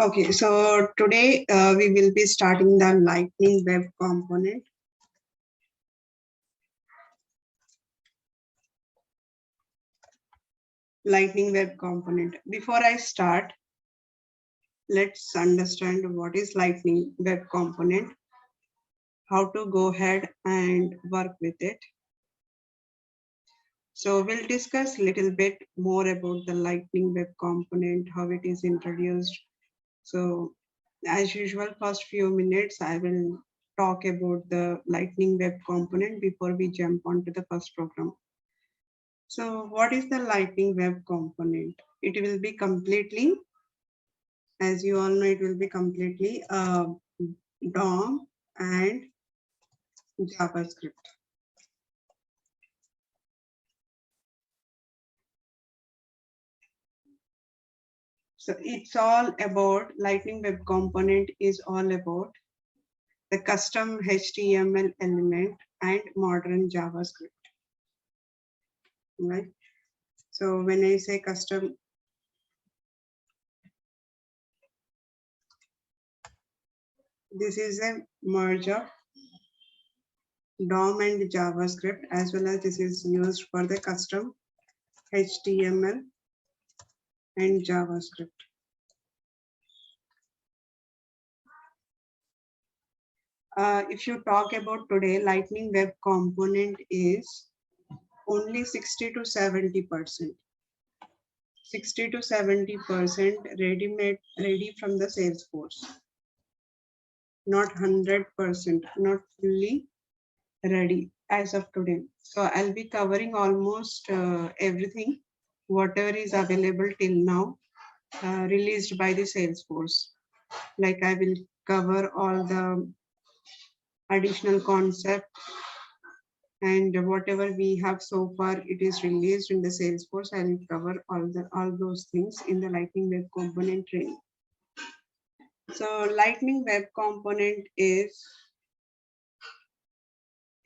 Okay, so today we will be starting the Lightning Web component. Lightning Web component. Before I start, let's understand what is Lightning Web component, how to go ahead and work with it. So we'll discuss a little bit more about the Lightning Web component, how it is introduced. So as usual, first few minutes, I will talk about the Lightning Web component before we jump onto the first program. So what is the Lightning Web component? It will be completely, as you all know, it will be completely DOM and JavaScript. So it's all about Lightning Web component is all about the custom HTML element and modern JavaScript. Right? So when I say custom, this is a merge of DOM and JavaScript, as well as this is used for the custom HTML and JavaScript. If you talk about today, Lightning Web component is only 60 to 70%. 60 to 70% ready from the Salesforce. Not 100%, not fully ready as of today. So I'll be covering almost everything, whatever is available till now, released by the Salesforce. Like I will cover all the additional concept and whatever we have so far, it is released in the Salesforce. I will cover all those things in the Lightning Web component training. So Lightning Web component is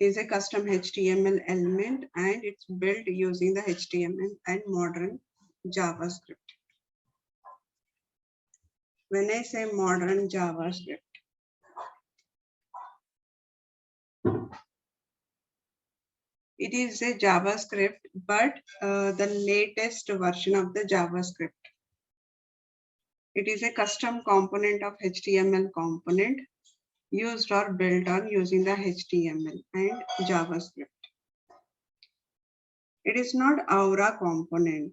a custom HTML element and it's built using the HTML and modern JavaScript. When I say modern JavaScript, it is a JavaScript, but the latest version of the JavaScript. It is a custom component of HTML component used or built on using the HTML and JavaScript. It is not Aura component.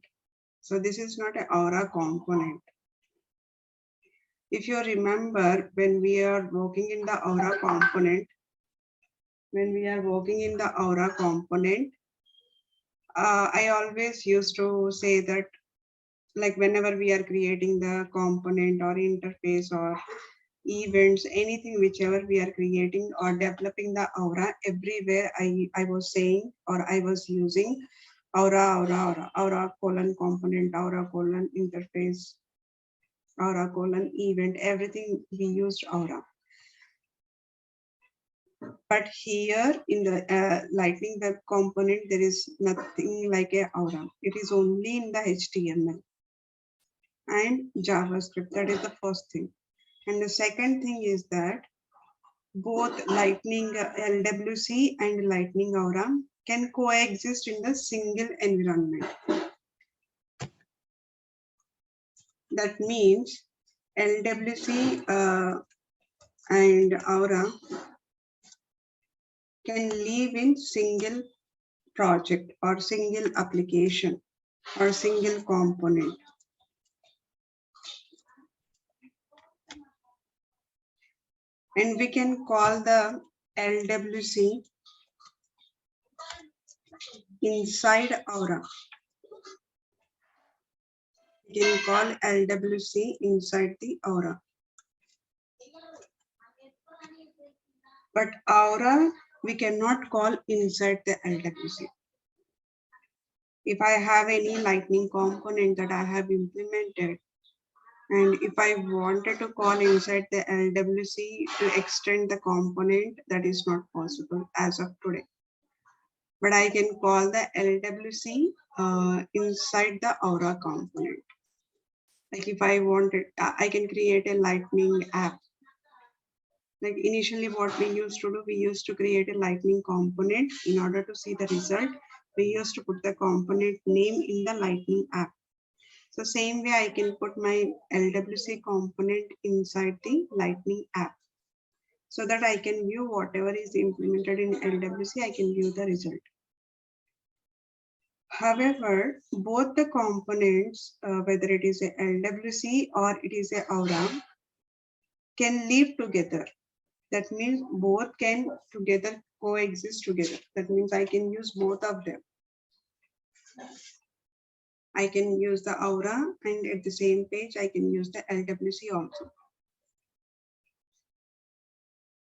So this is not an Aura component. If you remember, when we are working in the Aura component, I always used to say that, like whenever we are creating the component or interface or events, anything whichever we are creating or developing the Aura, everywhere I was saying or I was using Aura colon component, Aura colon interface, Aura colon event, everything we used Aura. But here in the Lightning Web component, there is nothing like a Aura. It is only in the HTML and JavaScript. That is the first thing. And the second thing is that both Lightning LWC and Lightning Aura can coexist in the single environment. That means LWC and Aura can live in single project or single application or single component. And we can call the LWC inside Aura. We can call LWC inside the Aura. But Aura, we cannot call inside the LWC. If I have any Lightning component that I have implemented, and if I wanted to call inside the LWC to extend the component, that is not possible as of today. But I can call the LWC inside the Aura component. Like if I wanted, I can create a lightning app. Like initially what we used to do, we used to create a lightning component. In order to see the result, we used to put the component name in the lightning app. So same way I can put my LWC component inside the lightning app, so that I can view whatever is implemented in LWC, I can view the result. However, both the components, whether it is a LWC or it is a Aura, can live together. That means both can together coexist together. That means I can use both of them. I can use the Aura, and at the same page, I can use the LWC also.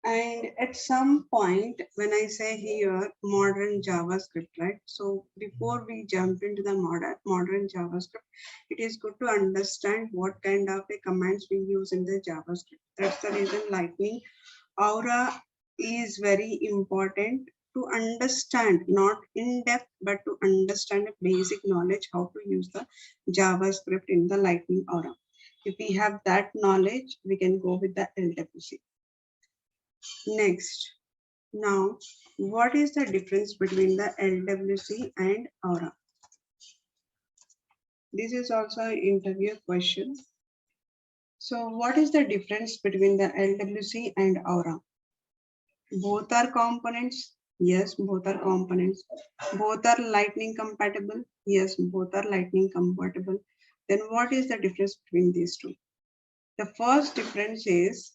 And at some point, when I say here modern JavaScript, right? So before we jump into the modern JavaScript, it is good to understand what kind of a commands we use in the JavaScript. That's the reason Lightning Aura is very important to understand, not in depth, but to understand a basic knowledge how to use the JavaScript in the Lightning Aura. If we have that knowledge, we can go with the LWC. Next, now, what is the difference between the LWC and Aura? This is also an interview question. So what is the difference between the LWC and Aura? Both are components. Yes, both are components. Both are lightning compatible. Yes, both are lightning compatible. Then what is the difference between these two? The first difference is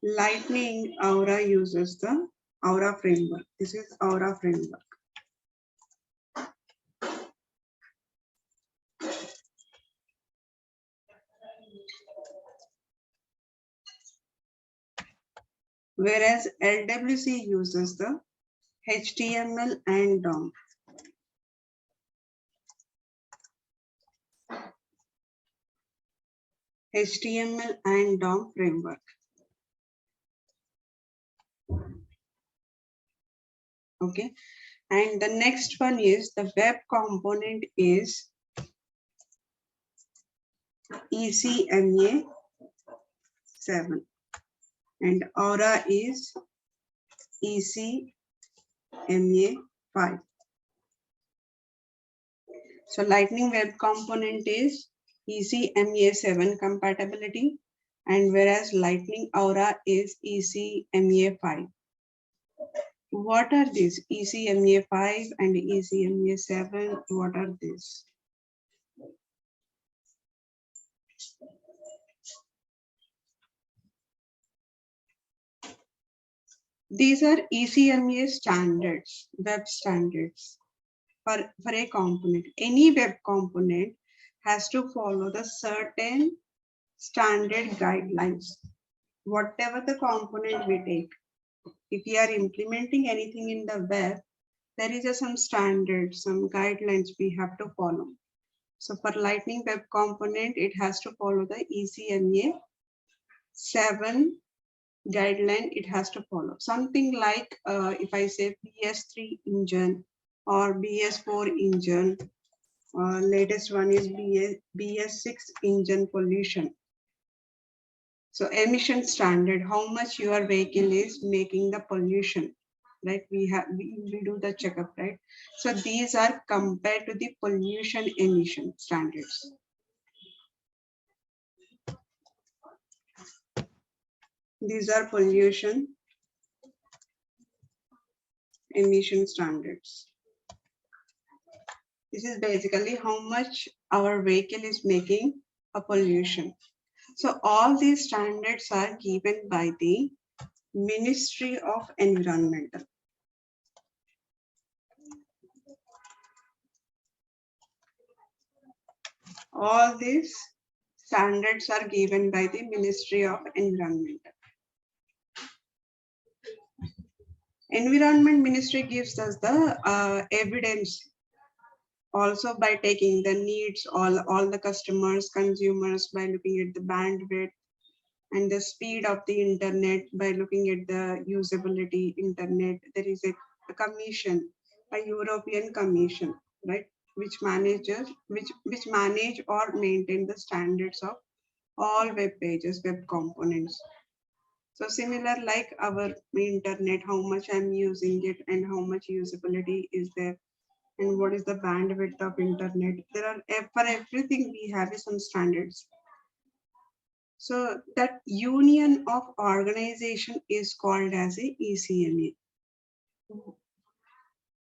Lightning Aura uses the Aura framework. This is Aura framework. Whereas LWC uses the HTML and DOM. HTML and DOM framework. Okay. And the next one is the web component is ECMA 7 and Aura is ECMA 5. So Lightning Web Component is ECMA 7 compatibility, and whereas Lightning Aura is ECMA 5. What are these? ECMA 5 and ECMA 7, what are these? These are ECMA standards, web standards for a component. Any web component has to follow the certain standard guidelines. Whatever the component we take, if we are implementing anything in the web, there is some standards, some guidelines we have to follow. So for Lightning Web Component, it has to follow the ECMA 7 guideline. It has to follow something like if I say BS3 engine or BS4 engine, latest one is BS6 engine pollution. So emission standard, how much your vehicle is making the pollution, right? We do the checkup, right? So these are compared to the pollution emission standards. These are pollution emission standards. This is basically how much our vehicle is making a pollution. So all these standards are given by the Ministry of Environmental. All these standards are given by the Ministry of Environmental. Environment Ministry gives us the evidence also by taking the needs, all the customers, consumers, by looking at the bandwidth and the speed of the internet, by looking at the usability internet. There is a commission, a European Commission, right? which manage or maintain the standards of all web pages, web components. So similar like our internet, how much I'm using it and how much usability is there and what is the bandwidth of internet. There are for everything we have some standards. So that union of organization is called as a ECMA.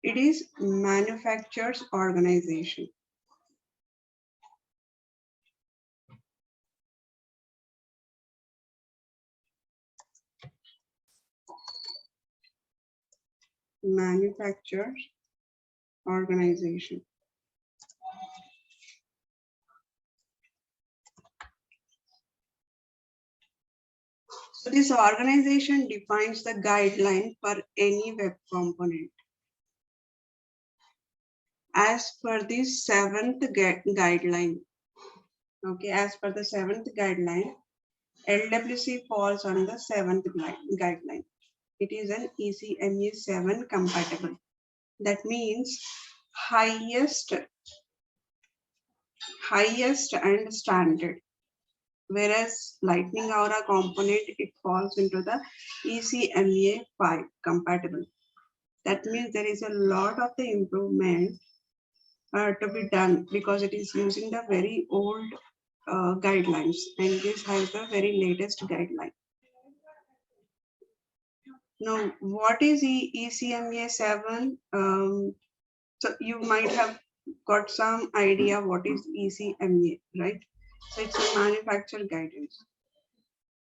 It is manufacturers organization. Manufacturers organization. So this organization defines the guideline for any web component. As per the seventh guideline, okay, as per the seventh guideline, LWC falls on the seventh guideline. It is an ECMA 7 compatible. That means highest and standard. Whereas Lightning Aura component, it falls into the ECMA 5 compatible. That means there is a lot of the improvement to be done because it is using the very old guidelines and this has the very latest guideline. Now, what is ECMA 7? So you might have got some idea what is ECMA, right? So it's a manufacturer guidance.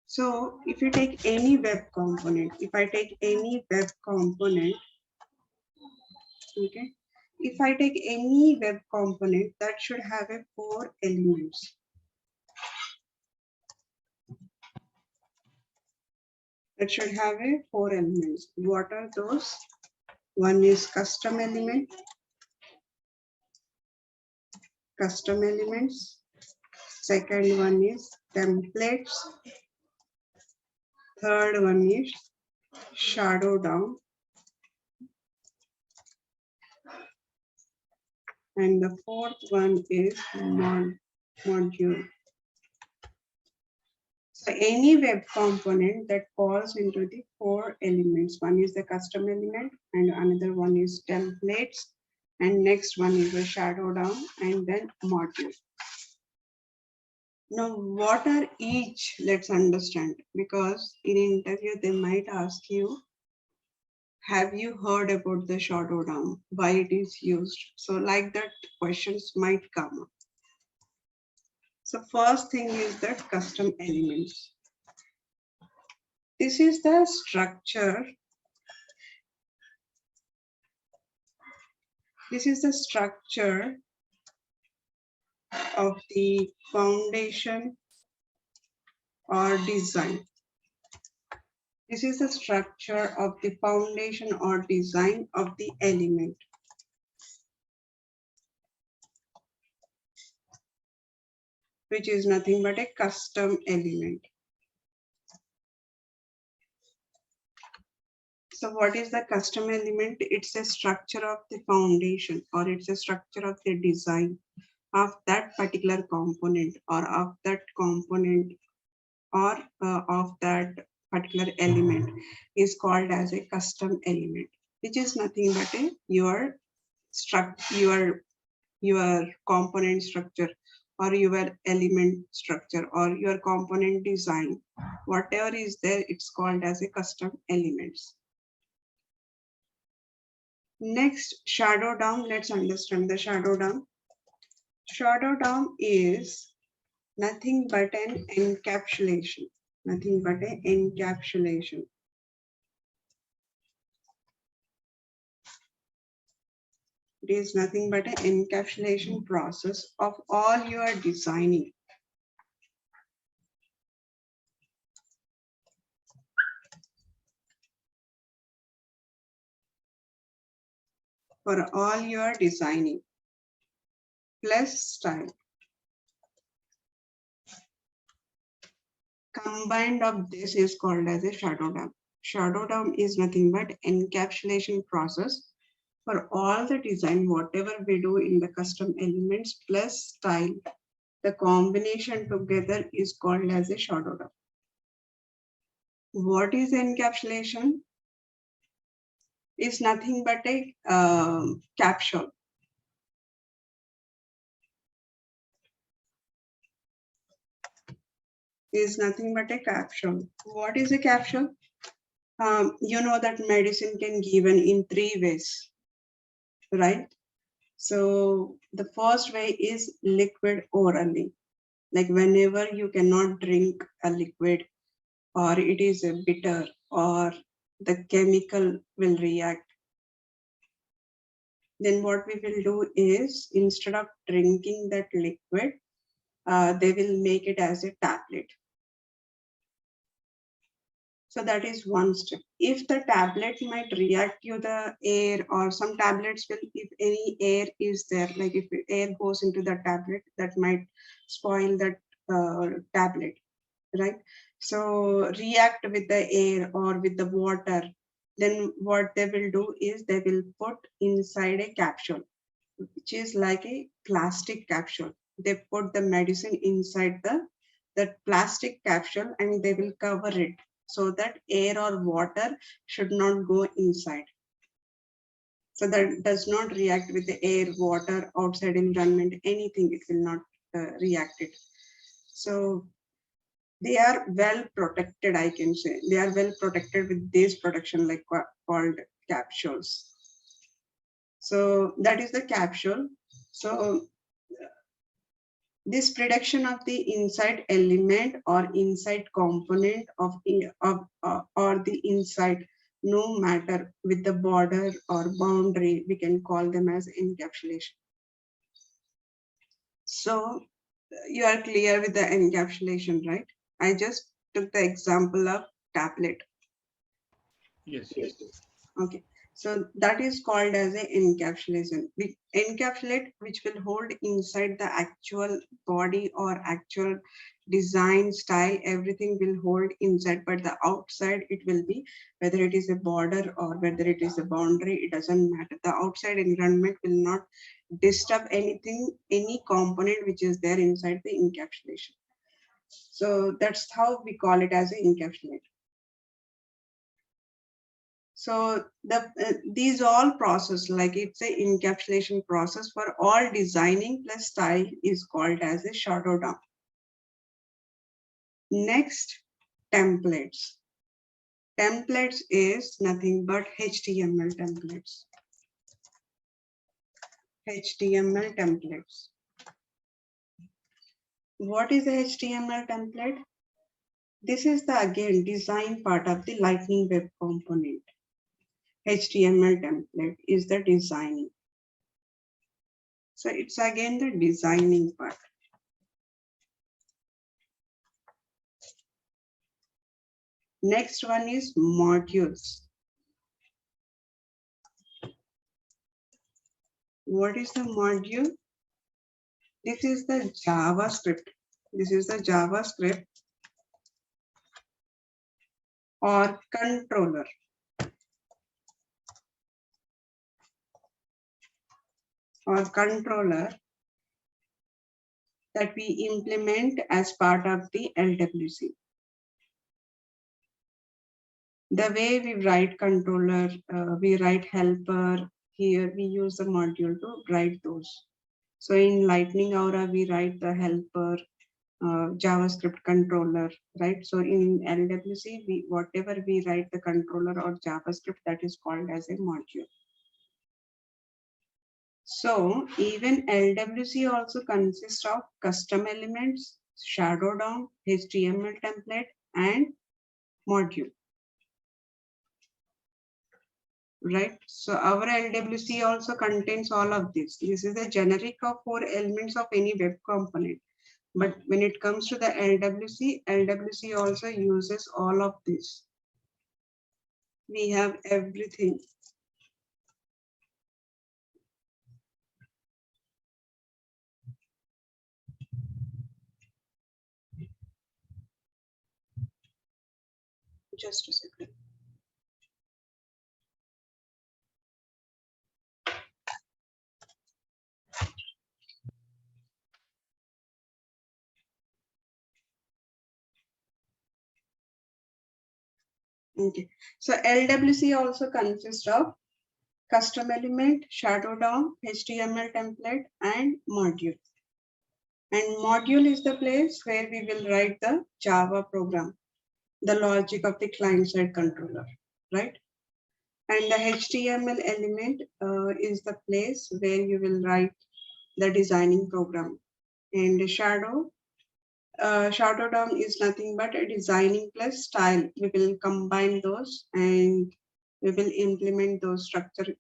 So if you take any web component, if I take any web component, okay, if I take any web component that should have a 4 elements. It should have a 4 elements. What are those? One is custom elements. Second one is templates. Third one is shadow DOM. And the fourth one is module. So any web component that falls into the 4 elements. One is the custom element and another one is templates and next one is a shadow DOM and then module. Now what are each? Let's understand, because in interview they might ask you, have you heard about the shadow DOM? Why it is used? So like that questions might come up. So first thing is that custom elements. This is the structure. This is the structure of the foundation or design. This is the structure of the foundation or design of the element. Which is nothing but a custom element. So what is the custom element? It's a structure of the foundation or it's a structure of the design of that particular component or of that component or of that particular element is called as a custom element, which is nothing but a your component structure or your element structure or your component design. Whatever is there, it's called as a custom elements. Next, shadow DOM. Let's understand the shadow DOM. Shadow DOM is nothing but an encapsulation. Nothing but an encapsulation. It is nothing but an encapsulation process of all you are designing. For all you are designing. Plus style. Combined of this is called as a shadow DOM. Shadow DOM is nothing but encapsulation process For all the design, whatever we do in the custom elements plus style, the combination together is called as a shadow DOM. What is encapsulation? Is nothing but a capsule. Is nothing but a capsule. What is a capsule? You know that medicine can given in 3 ways, right? So the first way is liquid orally, like whenever you cannot drink a liquid or it is a bitter or the chemical will react. Then what we will do is instead of drinking that liquid, they will make it as a tablet. So that is one step. If the tablet might react to the air or some tablets will, if any air is there, like if air goes into the tablet, that might spoil that tablet, right? So react with the air or with the water, then what they will do is they will put inside a capsule, which is like a plastic capsule. They put the medicine inside the plastic capsule and they will cover it so that air or water should not go inside. So that does not react with the air, water, outside environment, anything, it will not react it. So they are well protected, I can say. They are well protected with this protection like called capsules. So that is the capsule. So this prediction of the inside element or inside component of or the inside, no matter with the border or boundary, we can call them as encapsulation. So you are clear with the encapsulation, right? I just took the example of tablet. Yes, yes. Okay, so that is called as a encapsulation. We encapsulate, which will hold inside the actual body or actual design style, everything will hold inside, but the outside it will be, whether it is a border or whether it is a boundary, it doesn't matter. The outside environment will not disturb anything, any component which is there inside the encapsulation. So that's how we call it as an encapsulate. So these all process, like it's a encapsulation process for all designing plus style is called as a shadow DOM. Next, templates. Templates is nothing but HTML templates. HTML templates. What is a HTML template? This is the again design part of the Lightning Web Component. HTML template is the designing. So it's again the designing part. Next one is modules. What is the module? This is the JavaScript. This is the JavaScript or controller. Or controller that we implement as part of the LWC. The way we write controller, we write helper, here we use the module to write those. So in Lightning Aura, we write the helper, JavaScript controller, right? So in LWC, whatever we write the controller or JavaScript, that is called as a module. So even LWC also consists of custom elements, shadow DOM, HTML template, and module. Right? So our LWC also contains all of this. This is the generic of 4 elements of any web component. But when it comes to the LWC also uses all of this. We have everything. Just a second. Okay. So LWC also consists of custom element, shadow DOM, HTML template, and module. And module is the place where we will write the Java program, the logic of the client-side controller, right? And the HTML element is the place where you will write the designing program. And the shadow DOM is nothing but a designing plus style. We will combine those and we will implement those structure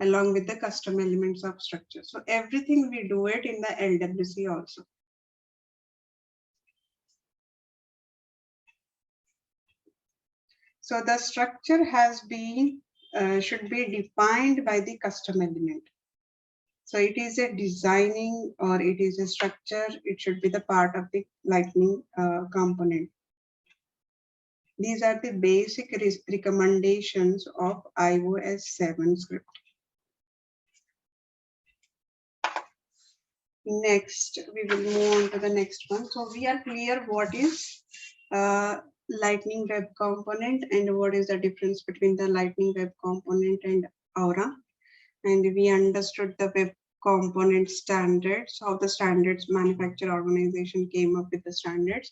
along with the custom elements of structure. So everything we do it in the LWC also. So the structure has been, should be defined by the custom element. So it is a designing or it is a structure, it should be the part of the lightning component. These are the basic recommendations of iOS 7 script. Next, we will move on to the next one. So we are clear what is Lightning Web Component and what is the difference between the Lightning Web Component and Aura. And we understood the web component standards, how the standards manufacturer organization came up with the standards,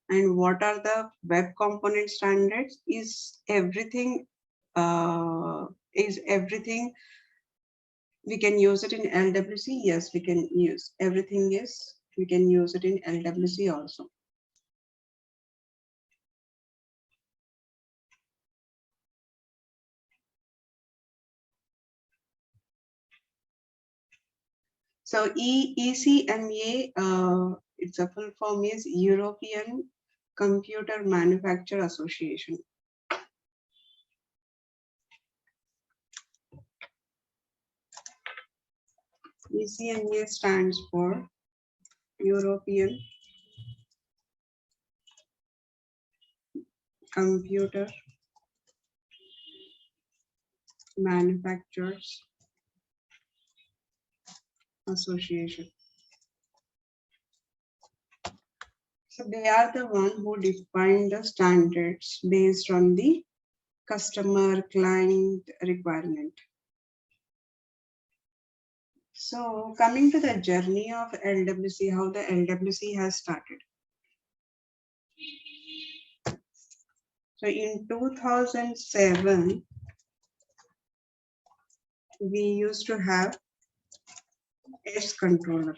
and what are the web component standards. Is everything we can use it in LWC? Yes, we can use everything. Yes, we can use it in LWC also. So ECMA, its a full form is European Computer Manufacturer Association. ECMA stands for European Computer Manufacturers Association. So they are the one who define the standards based on the customer client requirement. So coming to the journey of LWC, how the LWC has started. So in 2007, we used to have S controller.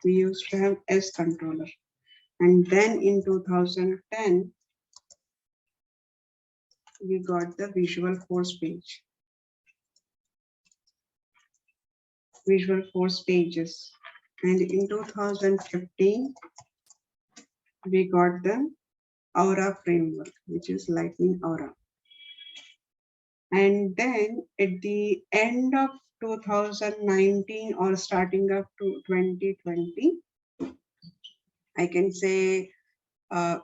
We used to have S controller. And then in 2010, we got the Visual Force page. Visual Force pages. And in 2015, we got the Aura framework, which is Lightning Aura. And then at the end of 2019 or starting up to 2020, I can say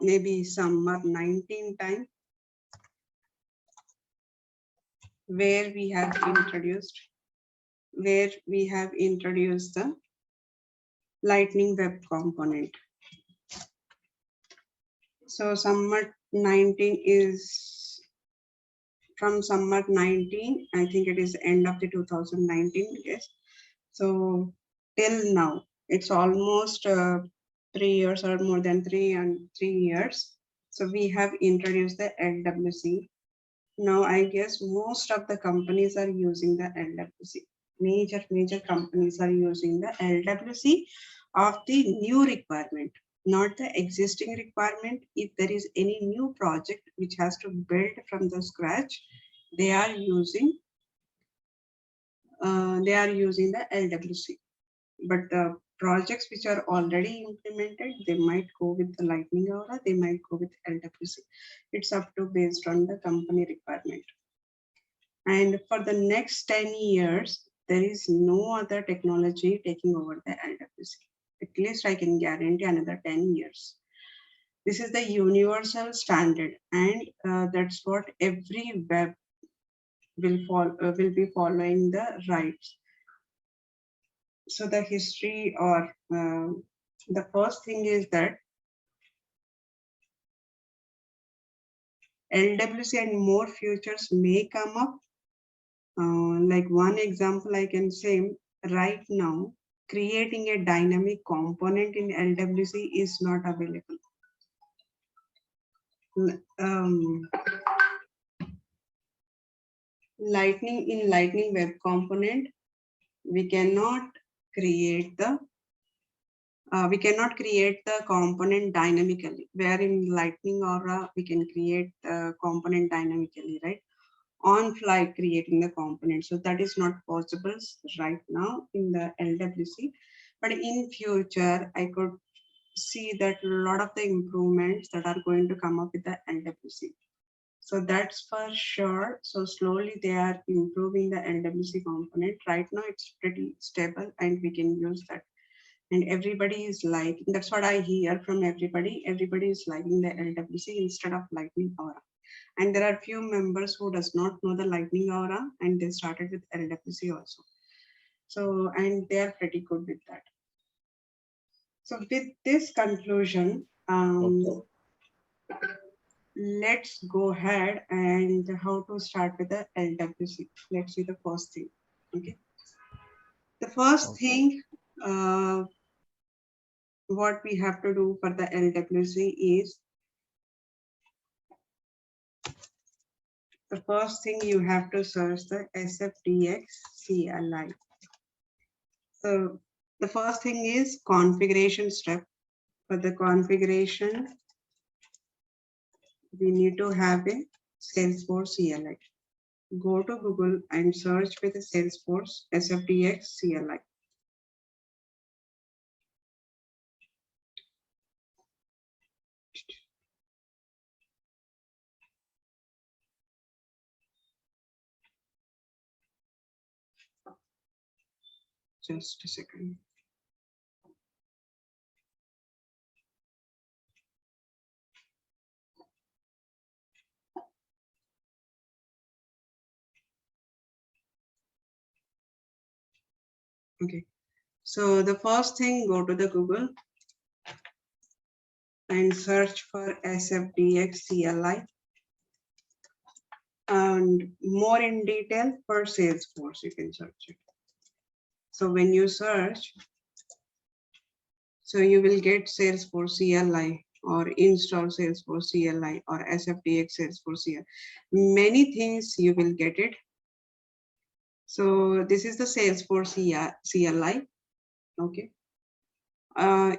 maybe summer 19 time, where we have introduced the Lightning Web Component. So summer 19 is from summer 19, I think it is end of the 2019, yes. So till now, it's almost 3 years or more than 3 years. So we have introduced the LWC. Now I guess most of the companies are using the LWC. Major companies are using the LWC of the new requirement, not the existing requirement. If there is any new project which has to build from the scratch, they are using the LWC. But the projects which are already implemented, they might go with the Lightning Aura, they might go with LWC. It's up to based on the company requirement. And for the next 10 years, there is no other technology taking over the LWC. At least I can guarantee another 10 years. This is the universal standard, and that's what every web will be following the rights. So the history or the first thing is that LWC and more features may come up. Like one example I can say right now, creating a dynamic component in LWC is not available. Lightning web component, we cannot create the component dynamically, where in Lightning Aura we can create the component dynamically, right? On fly creating the component. So that is not possible right now in the LWC. But in future, I could see that a lot of the improvements that are going to come up with the LWC. So that's for sure. So slowly they are improving the LWC component. Right now it's pretty stable and we can use that. And everybody is liking, that's what I hear from everybody. Everybody is liking the LWC instead of Lightning Aura. And there are few members who does not know the Lightning Aura and they started with LWC also. So, and they are pretty good with that. So with this conclusion, let's go ahead and how to start with the LWC. Let's see the first thing. Okay. The first thing, what we have to do for the LWC is, the first thing you have to search the SFDX CLI. So the first thing is configuration step. For the configuration, we need to have a Salesforce CLI. Go to Google and search with the Salesforce SFDX CLI. Just a second. Okay. So the first thing, go to the Google and search for SFDX CLI. And more in detail for Salesforce, you can search it. So when you search, so you will get Salesforce CLI or install Salesforce CLI or SFDX Salesforce CLI. Many things you will get it. So this is the Salesforce CLI. Okay.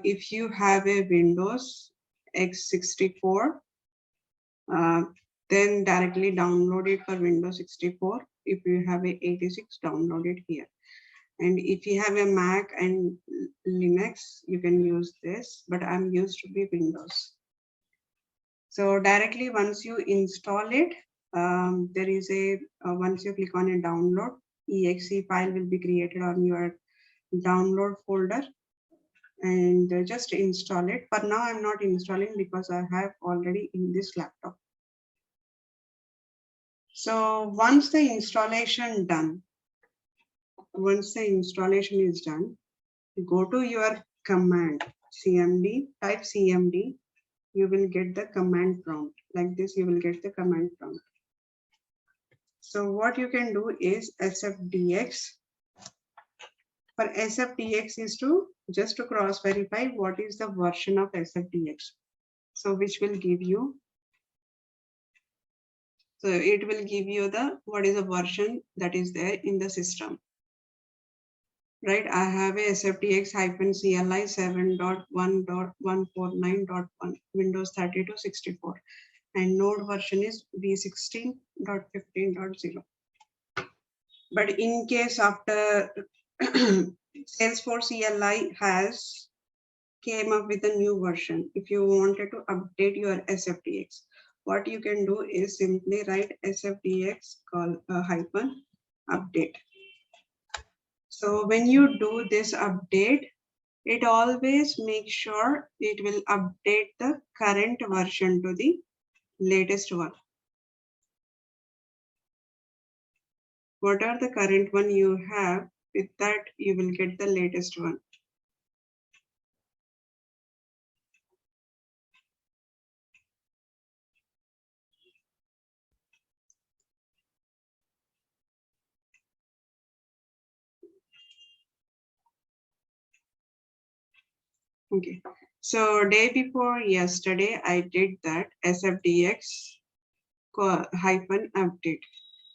If you have a Windows x64, then directly download it for Windows 64. If you have a 86, download it here. And if you have a Mac and Linux, you can use this, but I'm used to be Windows. So directly once you install it, there is a, once you click on a download, exe file will be created on your download folder and just install it. For now, I'm not installing because I have already in this laptop. So once the installation done, once the installation is done, go to your command cmd, type cmd, you will get the command prompt like this. You will get the command prompt. So what you can do is SFDX. For SFDX is to just to cross verify what is the version of SFDX. So which will give you, so it will give you the what is the version that is there in the system. Right, I have a SFDX-CLI 7.1.149.1 Windows 3264 and node version is v16.15.0. But in case after Salesforce CLI has came up with a new version, if you wanted to update your SFDX, what you can do is simply write SFDX hyphen update. So when you do this update, it always makes sure it will update the current version to the latest one. What are the current one you have, with that you will get the latest one. Okay. So day before yesterday, I did that SFDX hyphen update.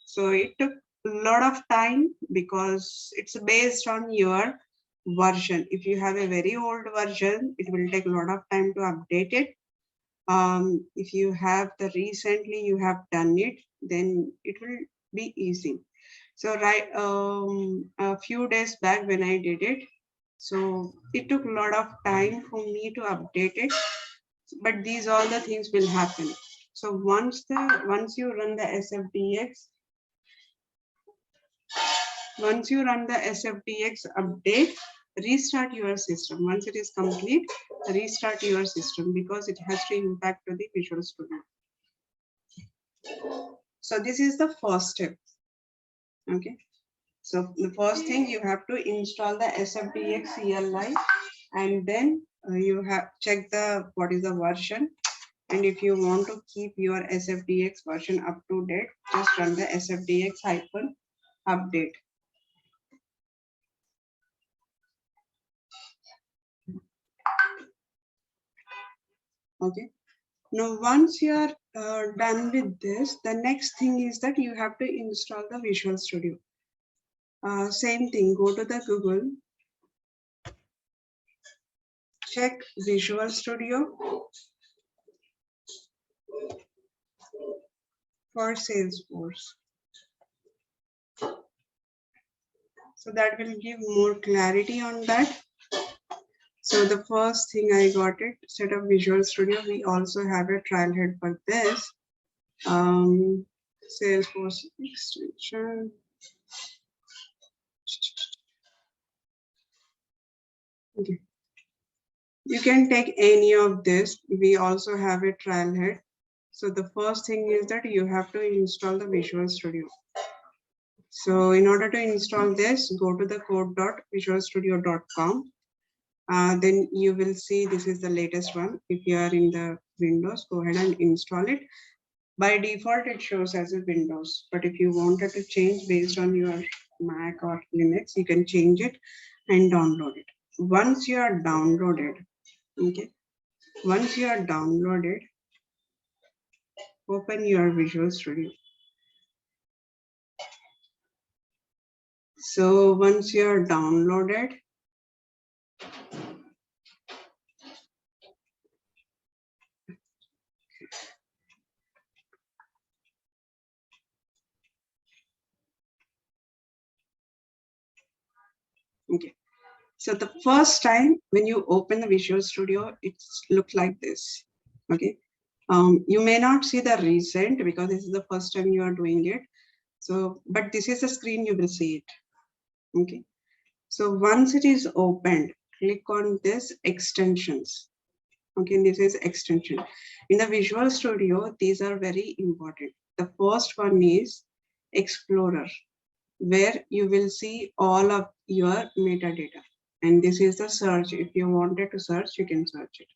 So it took a lot of time because it's based on your version. If you have a very old version, it will take a lot of time to update it. If you have the recently you have done it, then it will be easy. So right, a few days back when I did it, so it took a lot of time for me to update it, but these all the things will happen. So once you run the SFDX, once you run the SFDX update, restart your system. Once it is complete, restart your system because it has to impact to the Visual Studio. So this is the first step. Okay. So the first thing you have to install the SFDX CLI, and then you have check the what is the version. And if you want to keep your SFDX version up to date, just run the SFDX hyphen update. Okay. Now, once you are done with this, the next thing is that you have to install the Visual Studio. Same thing, go to the Google, check Visual Studio for Salesforce. So that will give more clarity on that. So the first thing I got it, set up Visual Studio. We also have a trial head for this. Salesforce extension. Okay. You can take any of this. We also have a trial head. So the first thing is that you have to install the Visual Studio. So in order to install this, go to the code.visualstudio.com. Then you will see this is the latest one. If you are in the Windows, go ahead and install it. By default, it shows as a Windows. But if you wanted to change based on your Mac or Linux, you can change it and download it. Once you are downloaded, okay, once you are downloaded, open your Visual Studio. So once you are downloaded, okay. So the first time when you open the Visual Studio, it's look like this. Okay. You may not see the recent because this is the first time you are doing it. So, but this is the screen you will see it. Okay. So once it is opened, click on this extensions. Okay, this is extension. In the Visual Studio, these are very important. The first one is Explorer, where you will see all of your metadata. And this is the search. If you wanted to search, you can search it.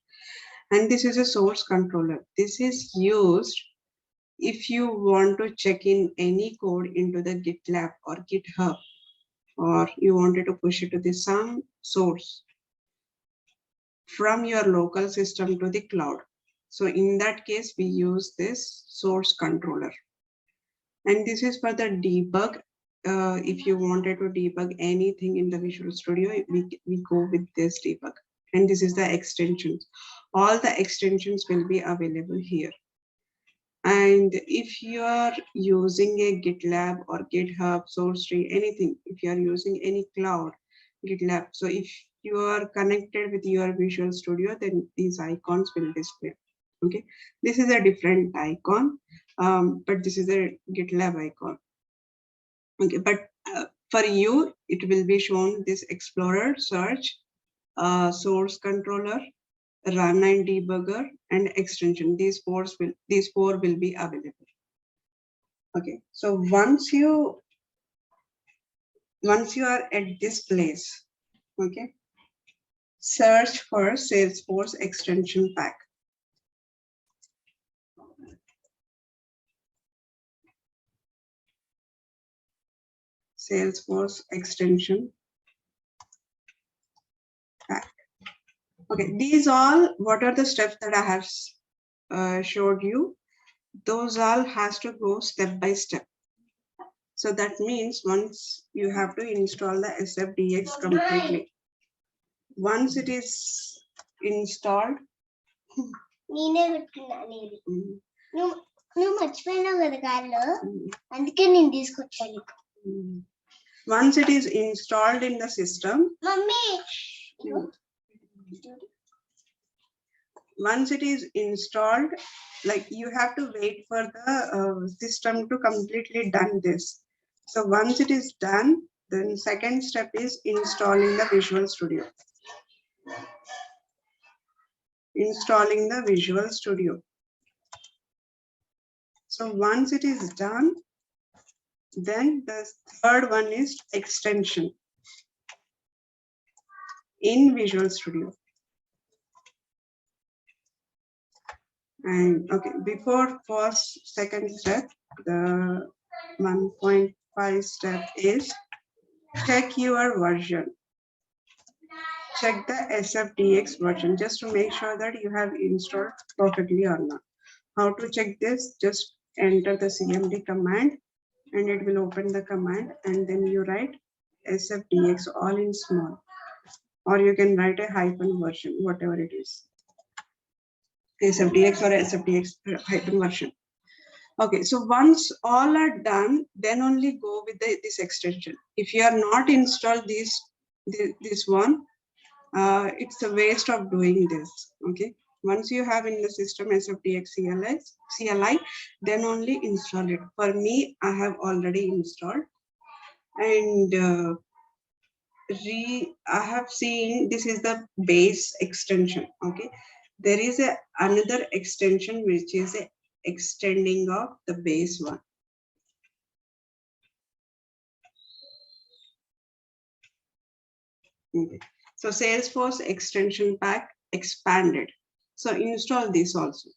And this is a source controller. This is used if you want to check in any code into the GitLab or GitHub, or you wanted to push it to the some source from your local system to the cloud. So in that case, we use this source controller. And this is for the debug. If you wanted to debug anything in the Visual Studio, we go with this debug. And this is the extensions. All the extensions will be available here. And if you are using a GitLab or GitHub, SourceTree, anything, if you are using any cloud, GitLab, so if you are connected with your Visual Studio, then these icons will display. Okay, this is a different icon, but this is a GitLab icon. Okay, but for you, it will be shown this Explorer, Search, Source Controller, Run and Debugger, and Extension. These four will be available. Okay, so once you are at this place, okay, search for Salesforce extension pack. Salesforce extension pack. Okay, these all, what are the steps that I have showed you? Those all has to go step by step. So that means once you have to install the SFDX completely. Once it is installed, నేనే పెట్టుకున్నాను నువ్వు నువ్వు మర్చిపోయినావు కదా కార్లో అందుకే నేను తీసుకొచ్చాను once it is installed in the system, mummy once it is installed, like you have to wait for the system to completely done this. So once it is done, then second step is installing the Visual Studio. Installing the Visual Studio. So once it is done, then the third one is extension in Visual Studio. And okay, before first, second step, the 1.5 step is check your version. Check the SFDX version just to make sure that you have installed perfectly or not. How to check this? Just enter the CMD command and it will open the command, and then you write SFDX all in small, or you can write a hyphen version, whatever it is. SFDX or SFDX hyphen version. Okay, so once all are done, then only go with this extension. If you are not installed this one, it's a waste of doing this. Okay, once you have in the system SFDX CLI, then only install it. For me, I have already installed, and I have seen this is the base extension. Okay, there is another extension which is a extending of the base one. Okay. So Salesforce extension pack expanded. So install this also.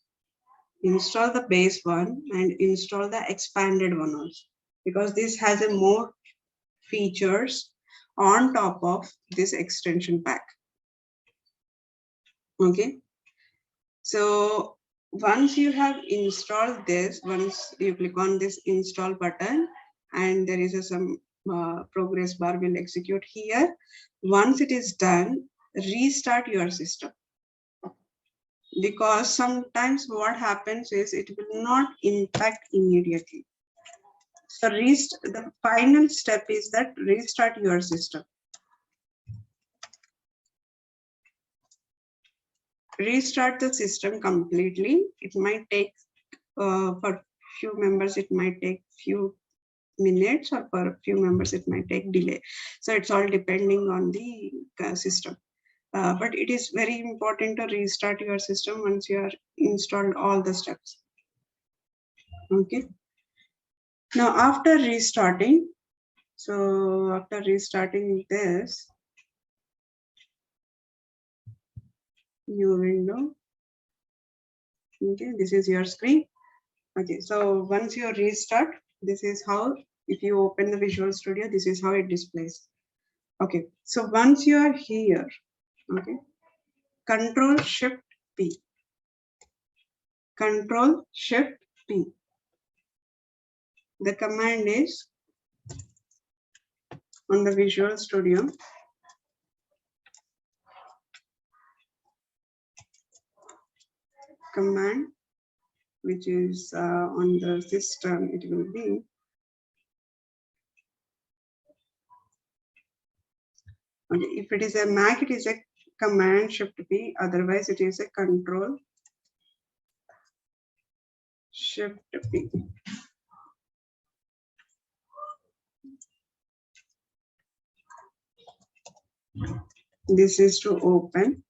Install the base one and install the expanded one also, because this has a more features on top of this extension pack. Okay. So once you have installed this, once you click on this install button, and there is some progress bar will execute here. Once it is done, restart your system, because sometimes what happens is it will not impact immediately. So the final step is that restart your system. Restart the system completely. It might take for few members it might take few minutes, or for a few members it might take delay. So it's all depending on the system. But it is very important to restart your system once you are installed all the steps. Okay. Now after restarting, this new window, okay, this is your screen. Okay, so once you restart, this is how, if you open the Visual Studio, this is how it displays. Okay, so once you are here, okay, Control Shift P. Control Shift P. The command is on the Visual Studio. Command which is on the system, it will be okay. If it is a Mac, it is a Command Shift P. Otherwise, it is a Control Shift P. This is to open.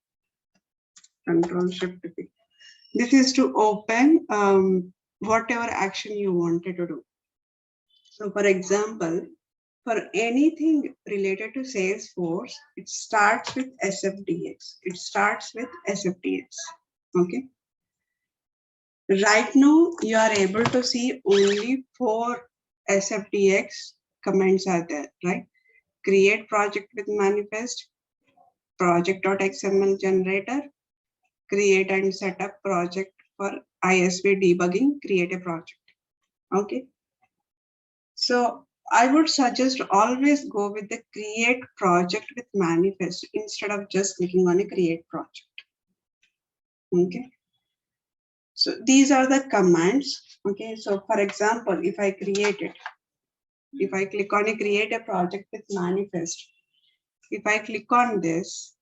Control Shift P. This is to open whatever action you wanted to do. So for example, for anything related to Salesforce, it starts with SFDX. It starts with SFDX. Okay. Right now, you are able to see only 4 SFDX commands are there, right? Create project with manifest, project.xml generator, create and set up project for ISV debugging, create a project. Okay. So I would suggest always go with the create project with manifest instead of just clicking on a create project. Okay. So these are the commands. Okay. So for example, if I create it, if I click on a create a project with manifest, if I click on this,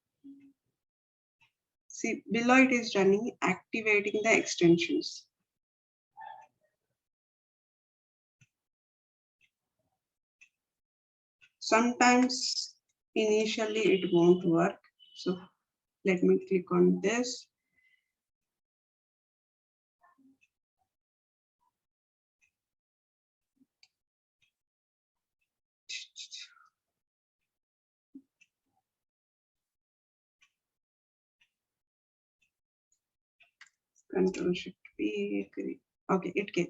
see below it is running activating the extensions. Sometimes initially it won't work. So let me click on this. Control Shift P. Okay, it came.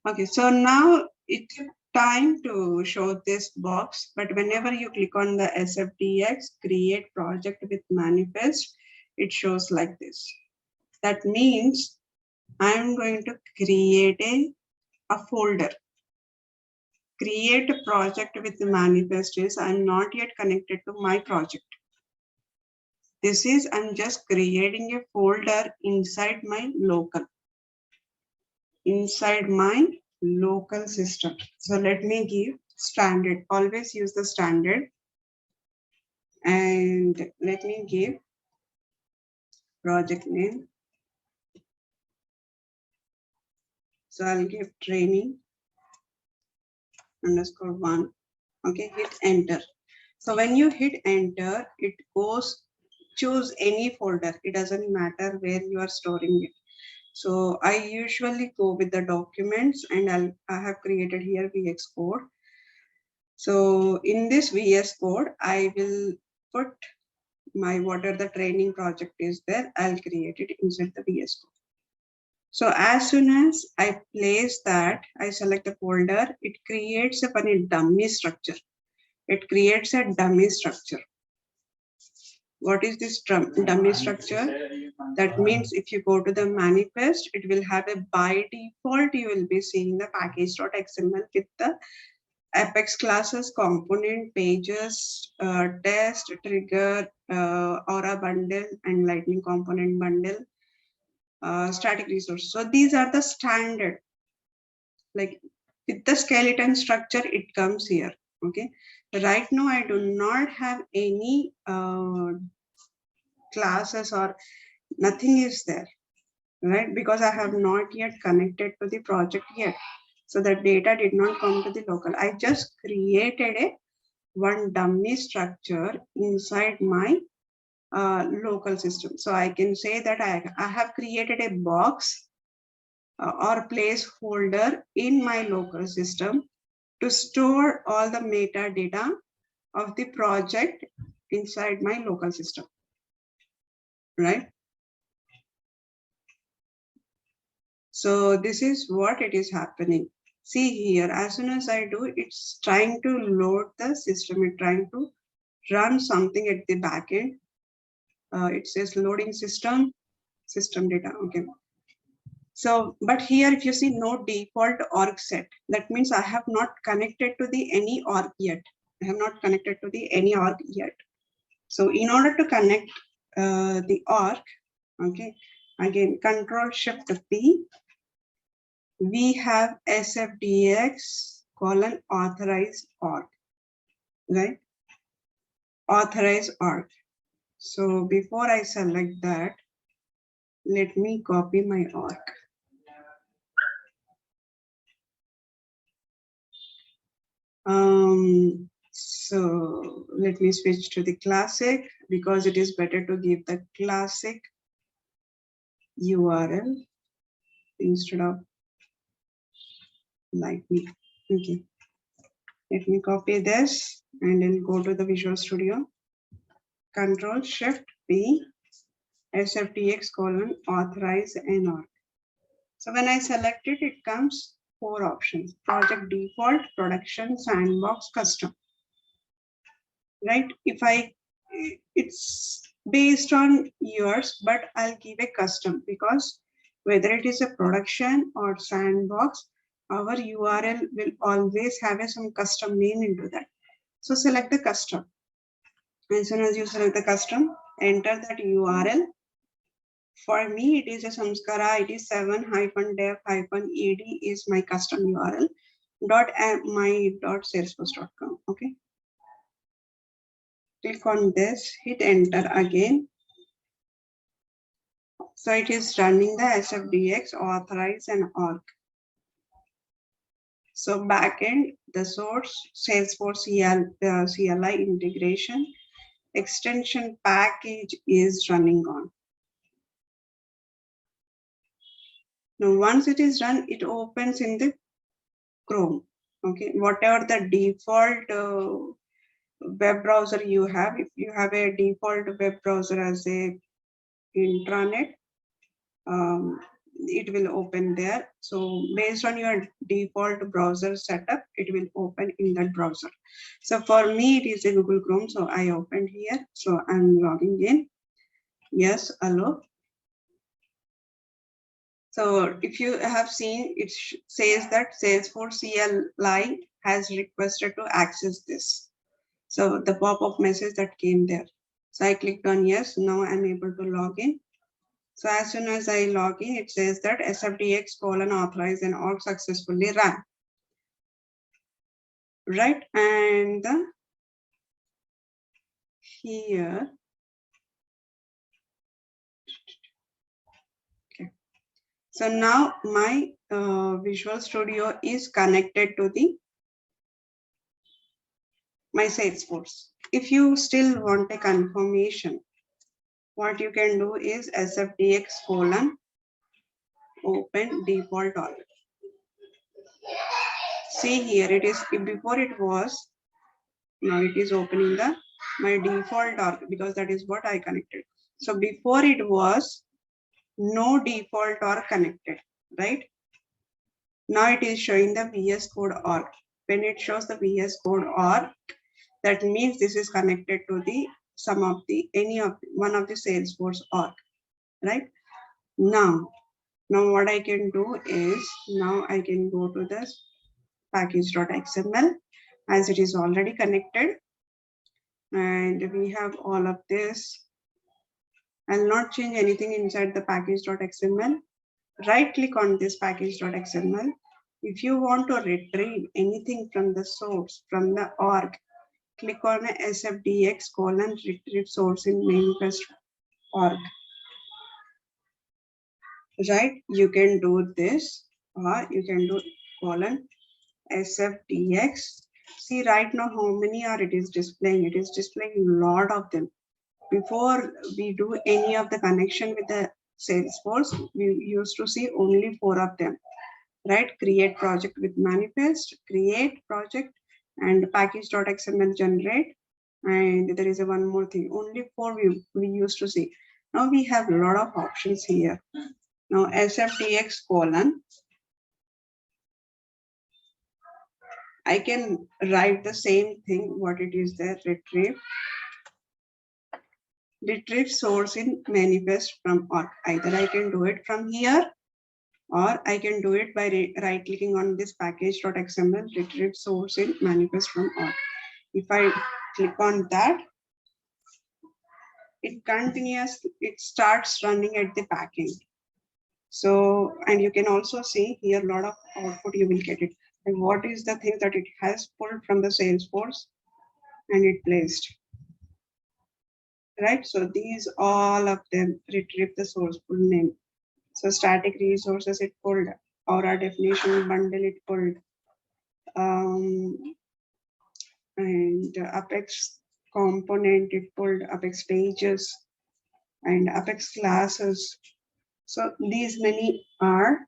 Okay, so now it took time to show this box, but whenever you click on the SFDX create project with manifest, it shows like this. That means I'm going to create a folder. Create a project with the manifest is I'm not yet connected to my project. This is I'm just creating a folder inside my local system. So let me give standard. Always use the standard. And let me give project name. So I'll give training _1. Okay, hit enter. So when you hit enter, it goes choose any folder. It doesn't matter where you are storing it. So I usually go with the documents, and I have created here VS Code. So in this VS Code, I will put my whatever the training project is there, I'll create it inside the VS Code. So as soon as I place that, I select the folder, it creates a funny dummy structure. It creates a dummy structure. What is this dummy structure? That means if you go to the manifest, it will have a by default, you will be seeing the package.xml with the Apex classes, component, pages, test, trigger, aura bundle, and lightning component bundle, static resource. So these are the standard, like with the skeleton structure, it comes here. Okay. Right now, I do not have any classes or nothing is there, right? Because I have not yet connected to the project yet. So the data did not come to the local. I just created one dummy structure inside my local system. So I can say that I have created a box or placeholder in my local system to store all the metadata of the project inside my local system, right? So this is what it is happening. See here, as soon as I do, it's trying to load the system. It's trying to run something at the back end. It says loading system data. Okay. So, but here, if you see no default org set, that means I have not connected to the any org yet. I have not connected to the any org yet. So in order to connect the org, okay, again, Control Shift P, we have SFDX authorize org, right? Authorize org. So before I select that, let me copy my org. So let me switch to the classic because it is better to give the classic URL instead of lightning. Okay. Let me copy this and then go to the Visual Studio. Control Shift P, SFTX authorize and org. So when I select it, it comes 4 options: project default, production, sandbox, custom. Right? If I it's based on yours, but I'll give a custom because whether it is a production or sandbox, our URL will always have some custom name into that. So select the custom. As soon as you select the custom, enter that URL. For me, it is a Samskara. It is 7-dev-ed is my custom URL. .my.salesforce.com. Okay. Click on this, hit enter again. So it is running the SFDX authorize and org. So backend, the source Salesforce CLI integration extension package is running on. Now once it is run, it opens in the Chrome. Okay, whatever the default web browser you have, if you have a default web browser as a intranet, it will open there. So based on your default browser setup, it will open in that browser. So for me, it is a Google Chrome. So I opened here. So I'm logging in. Yes, hello. So if you have seen, it says that Salesforce CLI has requested to access this. So the pop-up message that came there. So I clicked on yes. Now I'm able to log in. So as soon as I log in, it says that SFDX authorize and org successfully run. Right, and here, okay. So now my Visual Studio is connected to my Salesforce. If you still want a confirmation, what you can do is SFDX open default org. See here, it is before it was, now it is opening my default org because that is what I connected. So before it was no default org connected, right? Now it is showing the VS Code org. When it shows the VS Code org, that means this is connected to the one of the Salesforce org, right? Now what I can do is, now I can go to this package.xml as it is already connected, and we have all of this. I'll not change anything inside the package.xml. Right click on this package.xml. If you want to retrieve anything from the source, from the org, click on SFDX retrieve source in manifest org. Right, you can do this, or you can do SFDX. See right now how many are it is displaying. It is displaying a lot of them. Before we do any of the connection with the Salesforce, we used to see only 4 of them, right? Create project with manifest, create project, and package.xml generate. And there is a one more thing, only 4 we used to see. Now we have a lot of options here. Now SFDX I can write the same thing, what it is there, retrieve source in manifest from org. Either I can do it from here, or I can do it by right clicking on this package.xml, retrieve source in manifest from org. If I click on that, it starts running at the backend. So, and you can also see here a lot of output you will get it. And what is the thing that it has pulled from the Salesforce and it placed. Right, so these all of them retrieve the source full name. So static resources it pulled, Aura definition bundle it pulled, and Apex component it pulled, Apex pages and Apex classes. So these many are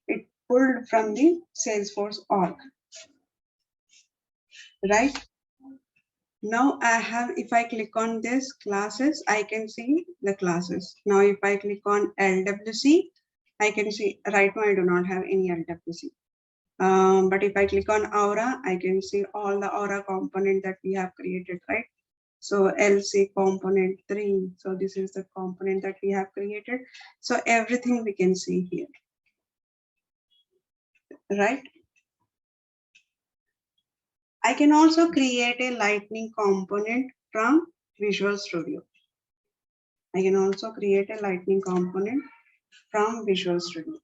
it pulled from the Salesforce org. Right, now I have, if I click on this classes, I can see the classes. Now if I click on LWC, I can see right now I do not have any LWC. But if I click on Aura, I can see all the Aura component that we have created, right? So LC component 3. So this is the component that we have created. So everything we can see here, right? I can also create a lightning component from Visual Studio. I can also create a lightning component from Visual Studio.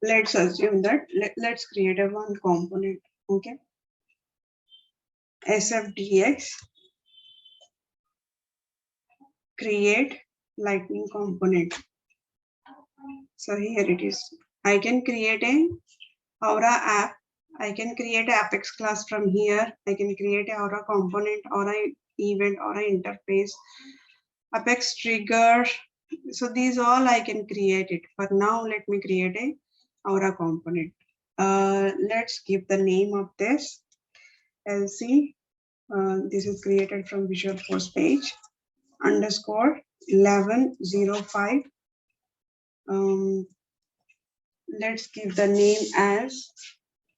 Let's assume that let's create a one component. Okay. SFDX create lightning component. So here it is. I can create a Aura app. I can create an Apex class from here. I can create a Aura component, Aura event, Aura interface, Apex trigger. So these all I can create it. But now let me create a Aura component. Let's give the name of this LC. This is created from Visual Force page underscore 1105. Let's give the name as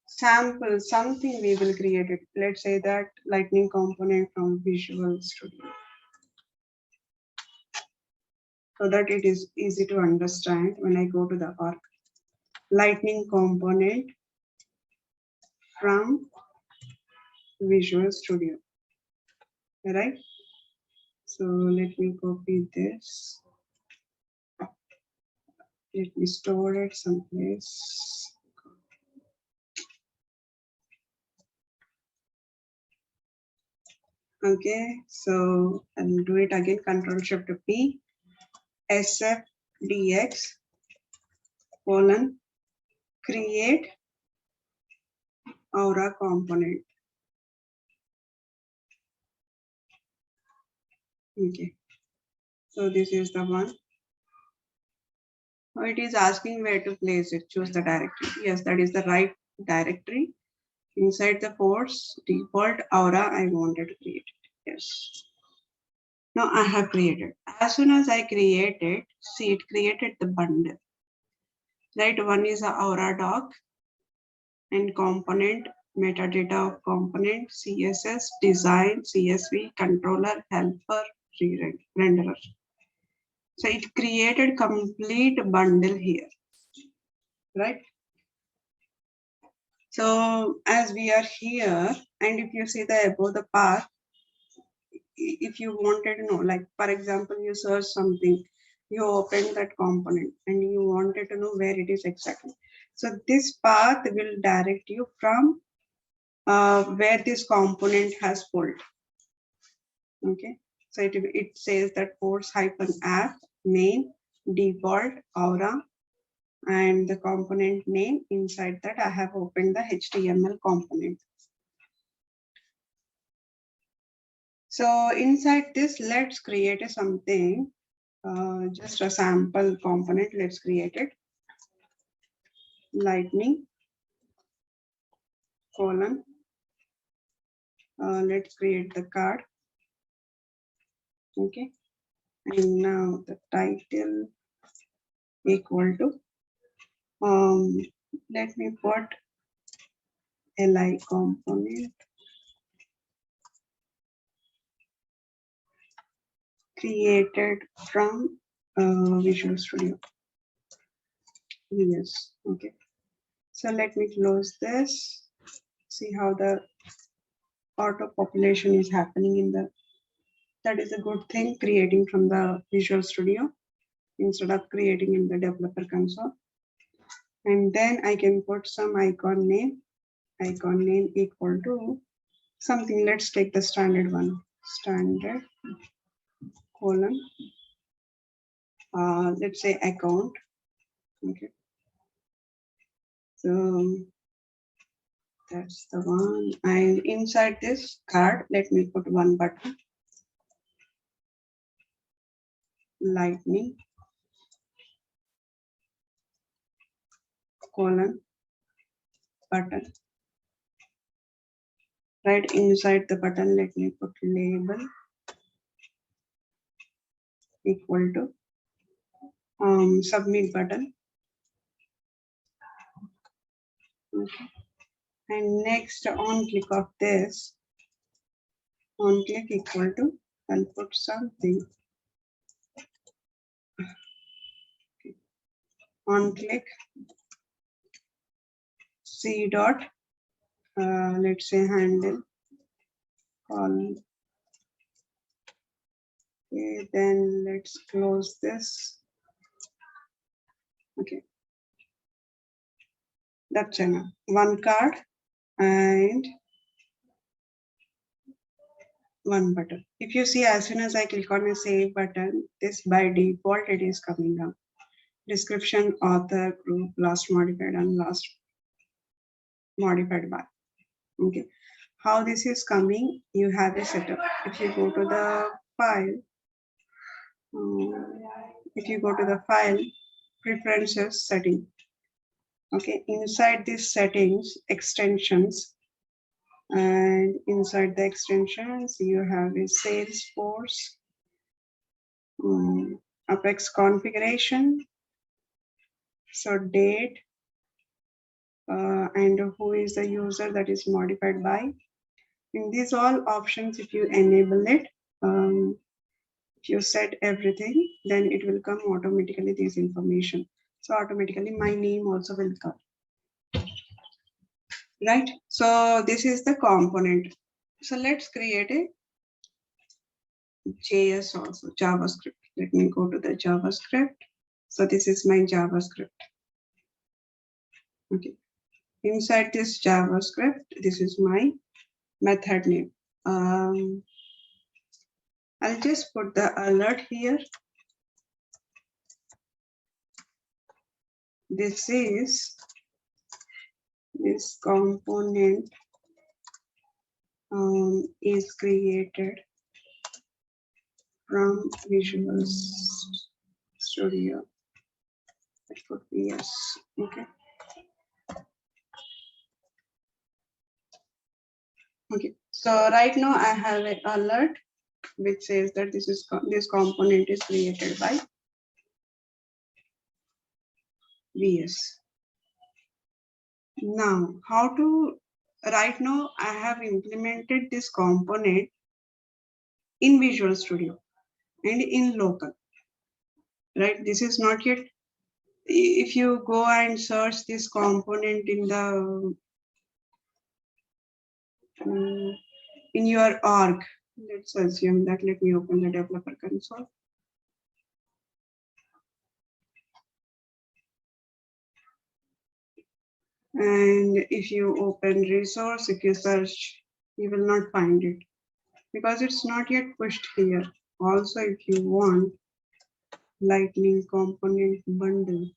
sample, something we will create it. Let's say that lightning component from Visual Studio, so that it is easy to understand when I go to the org. Lightning component from Visual Studio, right? So let me copy this. Let me store it someplace. Okay, so I'll do it again. Control Shift P. SFDX colon create Aura component. Okay, so this is the one. It is asking where to place it. Choose the directory. Yes, that is the right directory. Inside the force default Aura, I wanted to create it. Yes. Now I have created. As soon as I created, see it created the bundle. Right, one is a Aura doc and component, metadata of component, CSS, design, CSV, controller, helper, renderer. So it created complete bundle here, right? So as we are here, and if you see the above the path, if you wanted to know, like for example, you search something, you open that component and you wanted to know where it is exactly. So this path will direct you from where this component has pulled. Okay, so it says that force -app main default Aura, and the component name inside that I have opened the HTML component. So inside this, let's create something, just a sample component. Let's create it. Lightning colon. Let's create the card. Okay, and now the title equal to let me put li component created from Visual Studio. Yes, okay. So let me close this. See how the auto population is happening in the. That is a good thing, creating from the Visual Studio instead of creating in the developer console. And then I can put some icon name equal to something. Let's take the standard one, standard colon, let's say account. Okay, so that's the one. And inside this card, let me put one button, lightning colon button. Right inside the button, let me put label equal to submit button. Okay. And next on click of this, On click equal to, I'll put something. On click C dot, let's say handle call. Okay, then let's close this. Okay, that's enough. One card and one button. If you see, as soon as I click on a save button, this by default it is coming down. Description, author, group, last modified, and last modified by. Okay, how this is coming, you have a setup. If you go to the file, preferences setting. Okay, inside these settings, extensions, and inside the extensions, you have a Salesforce, Apex configuration, so date, and who is the user that is modified by. In these all options, if you enable it, if you set everything, then it will come automatically this information. So automatically my name also will come. Right, so this is the component. So let's create a JS also, JavaScript. Let me go to the JavaScript. So this is my JavaScript. Okay, inside this JavaScript, this is my method name. I'll just put the alert here. This is this component is created from Visual Studio. It could be yes. Okay. Okay. So right now I have an alert which says that this component is created by VS. Now, right now I have implemented this component in Visual Studio and in local. Right, this is not yet. If you go and search this component in the in your org, let's assume that, let me open the developer console. And if you open resource, if you search, you will not find it because it's not yet pushed here. Also, if you want Lightning component bundle,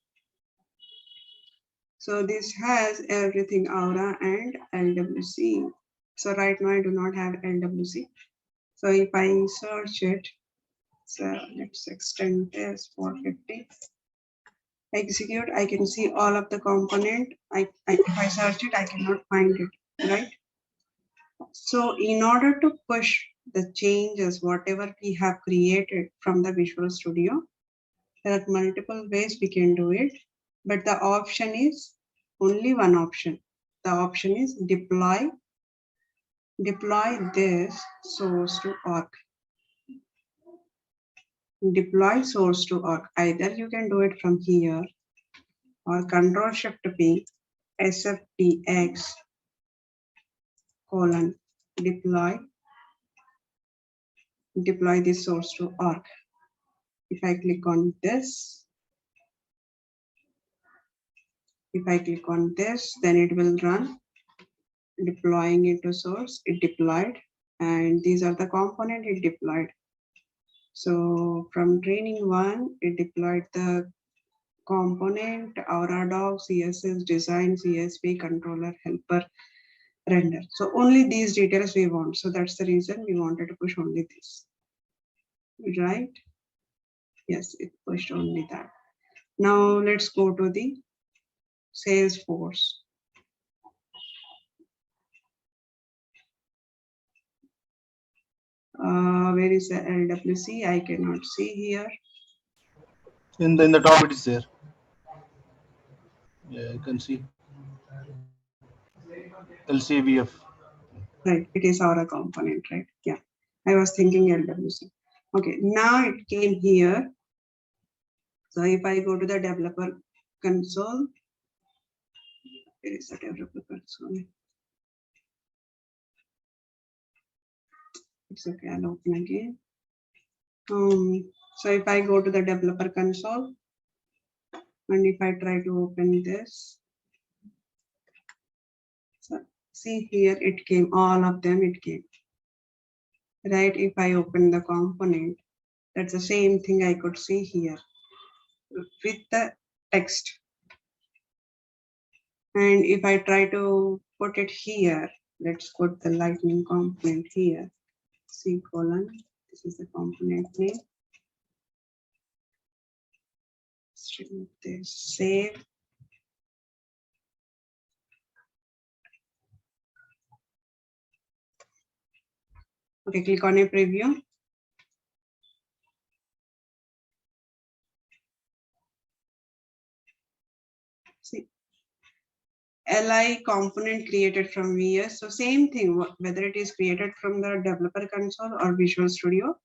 so this has everything, Aura and LWC. So right now I do not have LWC. So if I search it, so let's extend this 450. Execute, I can see all of the component. If I search it, I cannot find it, right? So in order to push the changes, whatever we have created from the Visual Studio, there are multiple ways we can do it, but the option is only one option. The option is deploy this source to org. Deploy source to org. Either you can do it from here or Control-Shift-P, SFTX, deploy this source to org. If I click on this, then it will run deploying into source. It deployed, and these are the component it deployed. So from training 1, it deployed the component, Aura Dog, CSS, design, CSV, controller, helper, render. So only these details we want. So that's the reason we wanted to push only this. Right? Yes, it pushed only that. Now let's go to the Salesforce. Where is the LWC? I cannot see here. In the top it is there. Yeah, you can see. LCVF. Right, it is our component, right? Yeah. I was thinking LWC. Okay, now it came here. So if I go to the developer console, where is the developer console? It's okay, I'll open again. So if I go to the developer console, and if I try to open this, so see here, it came, all of them, it came. Right, if I open the component, that's the same thing I could see here with the text. And if I try to put it here, let's put the lightning component here, C colon, this is the component name. String this, save. Okay, click on a preview. See, LI component created from VS. So same thing, whether it is created from the developer console or Visual Studio,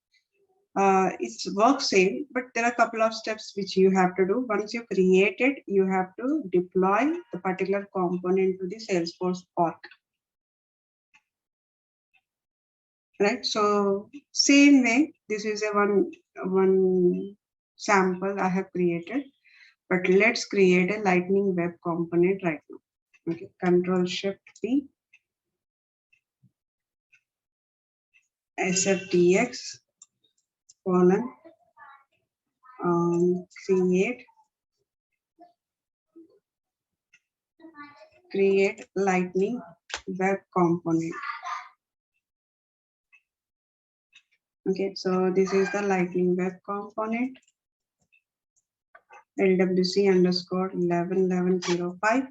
it's works same, but there are a couple of steps which you have to do. Once you create it, you have to deploy the particular component to the Salesforce org. Right, so same way, this is a one sample I have created, but let's create a lightning web component right now. Okay, Control Shift P, SFTX colon create lightning web component. Okay, so this is the lightning web component, LWC underscore 111105.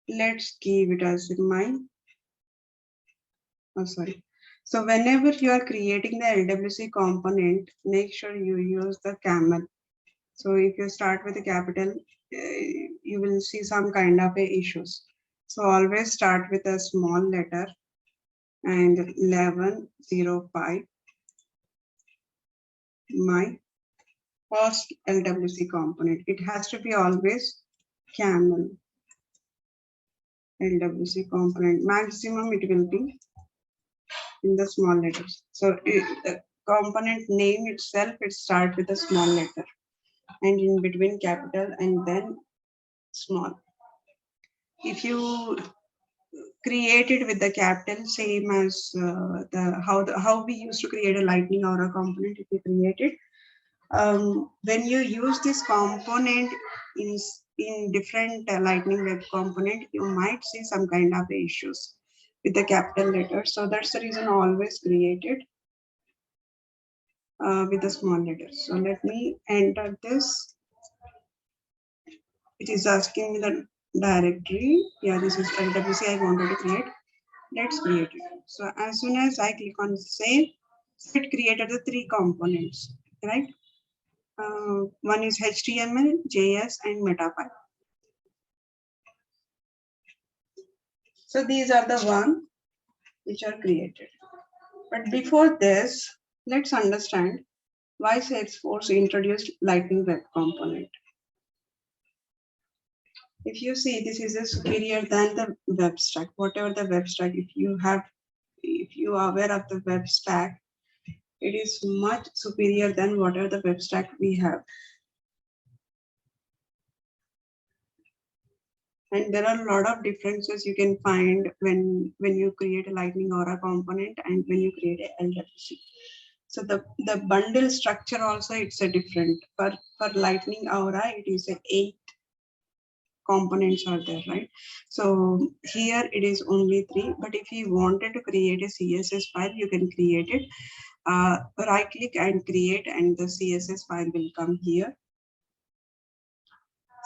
Let's give it as mine. Oh, sorry. So whenever you are creating the LWC component, make sure you use the camel. So if you start with a capital, you will see some kind of issues. So always start with a small letter and 1105. My first LWC component. It has to be always camel. LWC component. Maximum it will be in the small letters. So the component name itself, it starts with a small letter and in between capital and then small. If you create it with the capital, same as how we used to create a lightning aura component, if you create it, when you use this component in different lightning web component, you might see some kind of issues with the capital letters. So that's the reason always create it with the small letters. So let me enter this. It is asking me the directory. Yeah, this is LWC I wanted to create. Let's create it. So as soon as I click on save, it created the three components, right? One is HTML, JS, and Metafile. So these are the one which are created. But before this, let's understand why Salesforce introduced Lightning Web Component. If you see, this is a superior than the web stack. Whatever the web stack, if you are aware of the web stack, it is much superior than whatever the web stack we have. And there are a lot of differences you can find when you create a Lightning Aura component and when you create a LWC. So the bundle structure also, it's a different. For Lightning Aura, it is a 8 components are there, right? So here it is only 3, but if you wanted to create a CSS file, you can create it. Right click and create, and the CSS file will come here.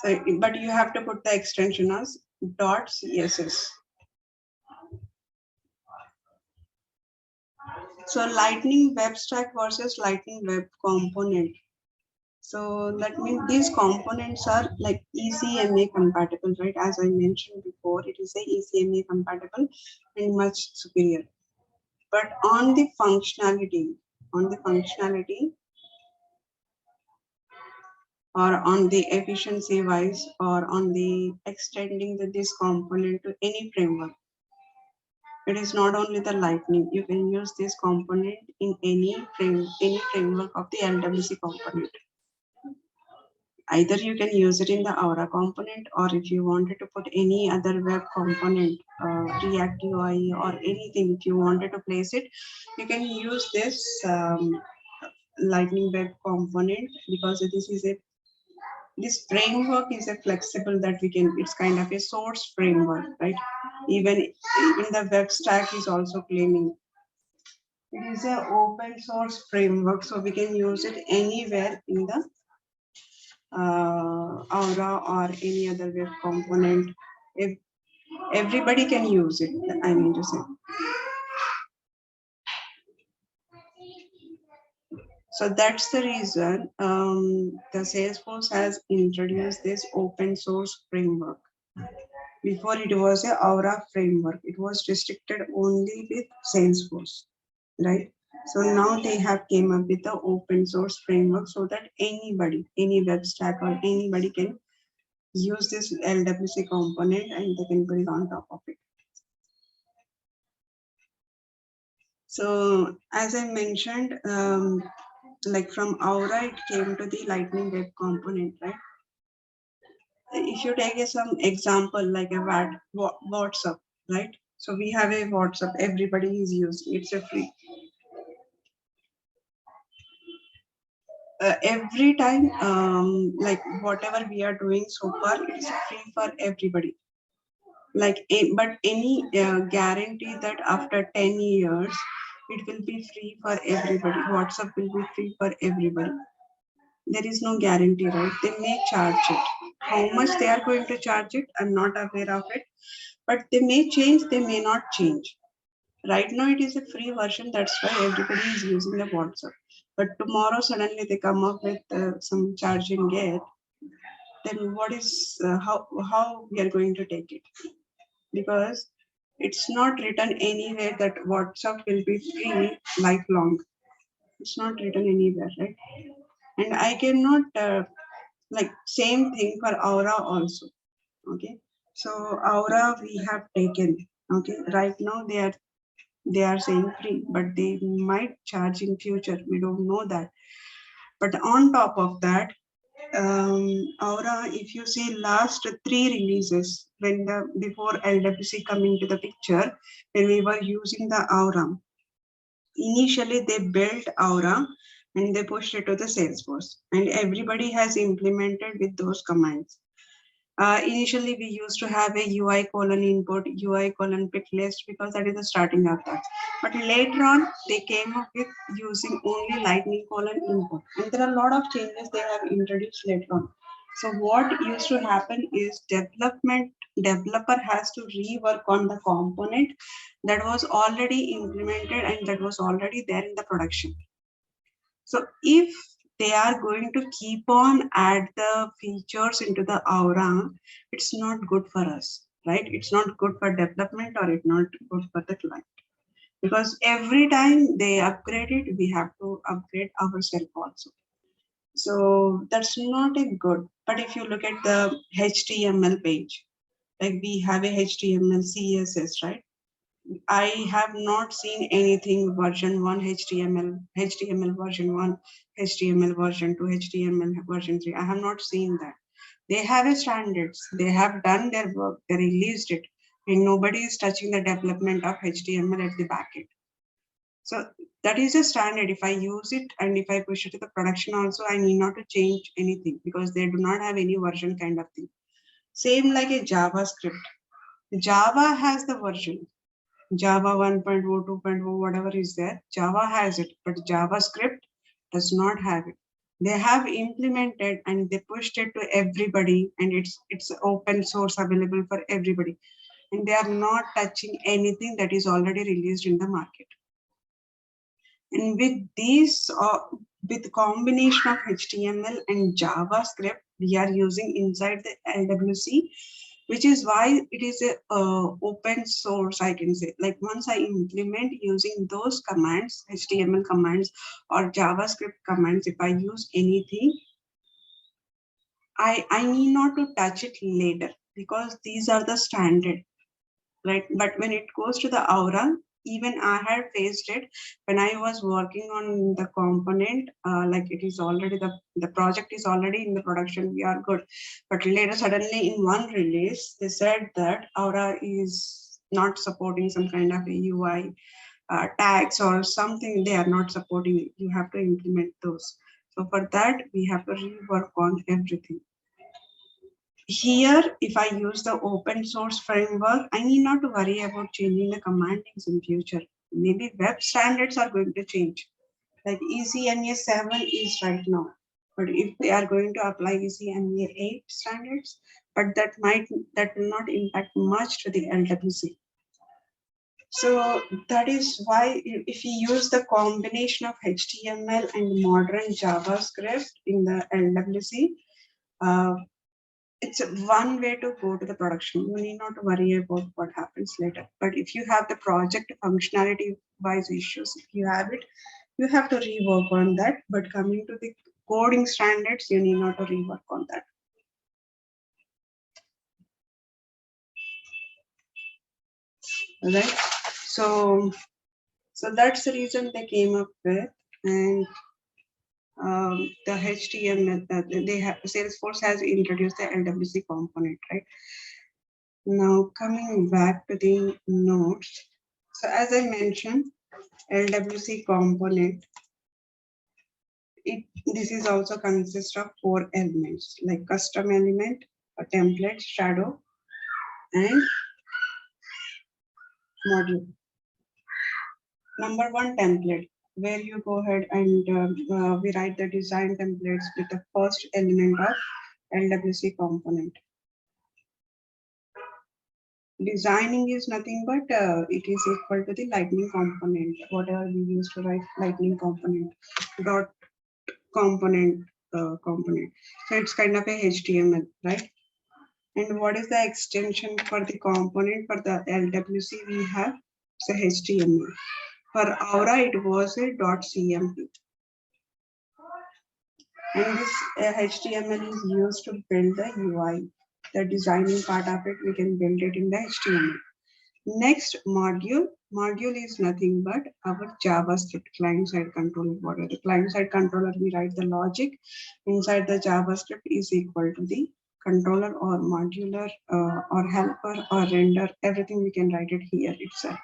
So, but you have to put the extension as .css. So Lightning Web Stack versus Lightning Web Component. So that means these components are like ECMA compatible, right? As I mentioned before, it is a ECMA compatible and much superior. But on the functionality, or on the efficiency wise, or on the extending this component to any framework, it is not only the Lightning. You can use this component in any framework of the LWC component. Either you can use it in the Aura component, or if you wanted to put any other web component, React UI or anything, if you wanted to place it, you can use this Lightning web component, because this framework is a flexible that we can, it's kind of a source framework, right? Even the web stack is also claiming it is an open source framework, so we can use it anywhere in the Aura or any other web component. If everybody can use it, I mean to say. So that's the reason the Salesforce has introduced this open source framework. Before it was a Aura framework. It was restricted only with Salesforce, right? So now they have came up with the open source framework so that anybody, any web stack or anybody can use this LWC component and they can build on top of it. So as I mentioned, like from Aura, it came to the Lightning Web component, right? If you take some example like a WhatsApp, right? So we have a WhatsApp, everybody is using, it's a free. Every time, like whatever we are doing so far, it's free for everybody. Like, but any guarantee that after 10 years, it will be free for everybody. WhatsApp will be free for everybody. There is no guarantee, right? They may charge it. How much they are going to charge it, I'm not aware of it. But they may change, they may not change. Right now, it is a free version. That's why everybody is using the WhatsApp. But tomorrow, suddenly they come up with some charging gate. Then what is how we are going to take it? Because it's not written anywhere that WhatsApp will be free lifelong. It's not written anywhere, right? And I cannot like same thing for Aura also. Okay, so Aura we have taken. Okay, right now they are saying free, but they might charge in future. We don't know that. But on top of that, Aura, if you see last 3 releases, when the before LWC coming to the picture, when we were using the Aura, initially they built Aura and they pushed it to the Salesforce, and everybody has implemented with those commands. Initially, we used to have a UI colon input, UI colon pick list, because that is the starting of that. But later on, they came up with using only lightning colon input. And there are a lot of changes they have introduced later on. So what used to happen is developer has to rework on the component that was already implemented and that was already there in the production. So if they are going to keep on add the features into the Aura, it's not good for us, right? It's not good for development, or it's not good for the client. Because every time they upgrade it, we have to upgrade ourselves also. So that's not a good. But if you look at the HTML page, like we have a HTML, CSS, right? I have not seen anything version 1 HTML version 1, HTML version 2, HTML version 3. I have not seen that. They have a standards. They have done their work. They released it. And nobody is touching the development of HTML at the backend. So that is a standard. If I use it and if I push it to the production also, I need not to change anything because they do not have any version kind of thing. Same like a JavaScript. Java has the version. Java 1.0, 2.0, whatever is there, Java has it, but JavaScript does not have it. They have implemented and they pushed it to everybody, and it's open source available for everybody. And they are not touching anything that is already released in the market. And with these, with combination of HTML and JavaScript we are using inside the LWC, which is why it is a open source, I can say. Like once I implement using those commands, HTML commands or JavaScript commands, if I use anything, I need not to touch it later because these are the standard, right? But when it goes to the Aura, even I had faced it when I was working on the component, like it is already the project is already in the production, we are good. But later suddenly in one release, they said that Aura is not supporting some kind of a UI tags or something, they are not supporting. You have to implement those. So for that, we have to rework on everything. Here, if I use the open source framework, I need not to worry about changing the command names in future. Maybe web standards are going to change. Like ECMA 7 is right now. But if they are going to apply ECMA 8 standards, but that will not impact much to the LWC. So that is why if you use the combination of HTML and modern JavaScript in the LWC, it's one way to go to the production. You need not worry about what happens later. But if you have the project functionality wise issues, if you have it, you have to rework on that. But coming to the coding standards, you need not to rework on that. Right? So that's the reason they came up with, and the HTML they have, Salesforce has introduced the LWC component, right? Now coming back to the notes. So as I mentioned, LWC component, this is also consists of 4 elements like custom element, a template, shadow, and module. Number 1, template, where you go ahead and we write the design templates with the first element of LWC component. Designing is nothing but it is equal to the lightning component, whatever we use to write lightning component dot component component. So it's kind of a HTML, right? And what is the extension for the component for the LWC we have? So HTML. For Aura, it was a .cmp. And this HTML is used to build the UI. The designing part of it, we can build it in the HTML. Next, module. Module is nothing but our JavaScript client-side controller. What are the client-side controller? We write the logic inside the JavaScript is equal to the controller or modular or helper or render. Everything we can write it here itself.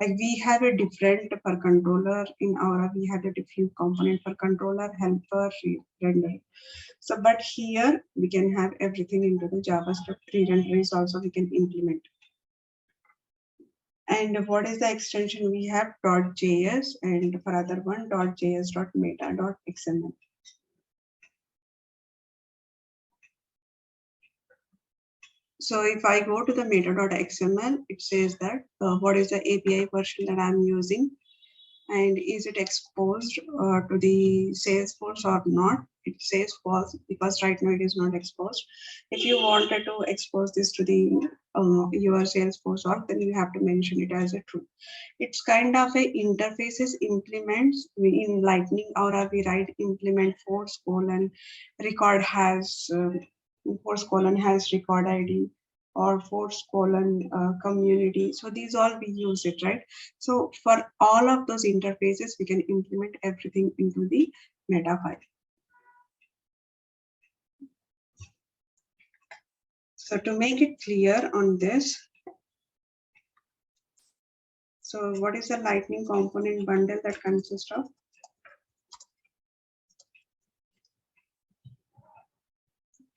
Like we have a different per controller in Aura, we have a different component for controller, helper, render. So, but here we can have everything into the JavaScript. Re-render is also we can implement. And what is the extension we have? .js, and for other one .js.meta.xml. So if I go to the meta.xml, it says that what is the API version that I'm using, and is it exposed to the Salesforce or not? It says false because right now it is not exposed. If you wanted to expose this to the your Salesforce org, then you have to mention it as a true. It's kind of a interfaces implements in Lightning Aura. We write implement force colon record has force colon has record ID or force colon community. So these all we use it, right? So for all of those interfaces, we can implement everything into the meta file. So to make it clear on this, so what is the Lightning component bundle that consists of?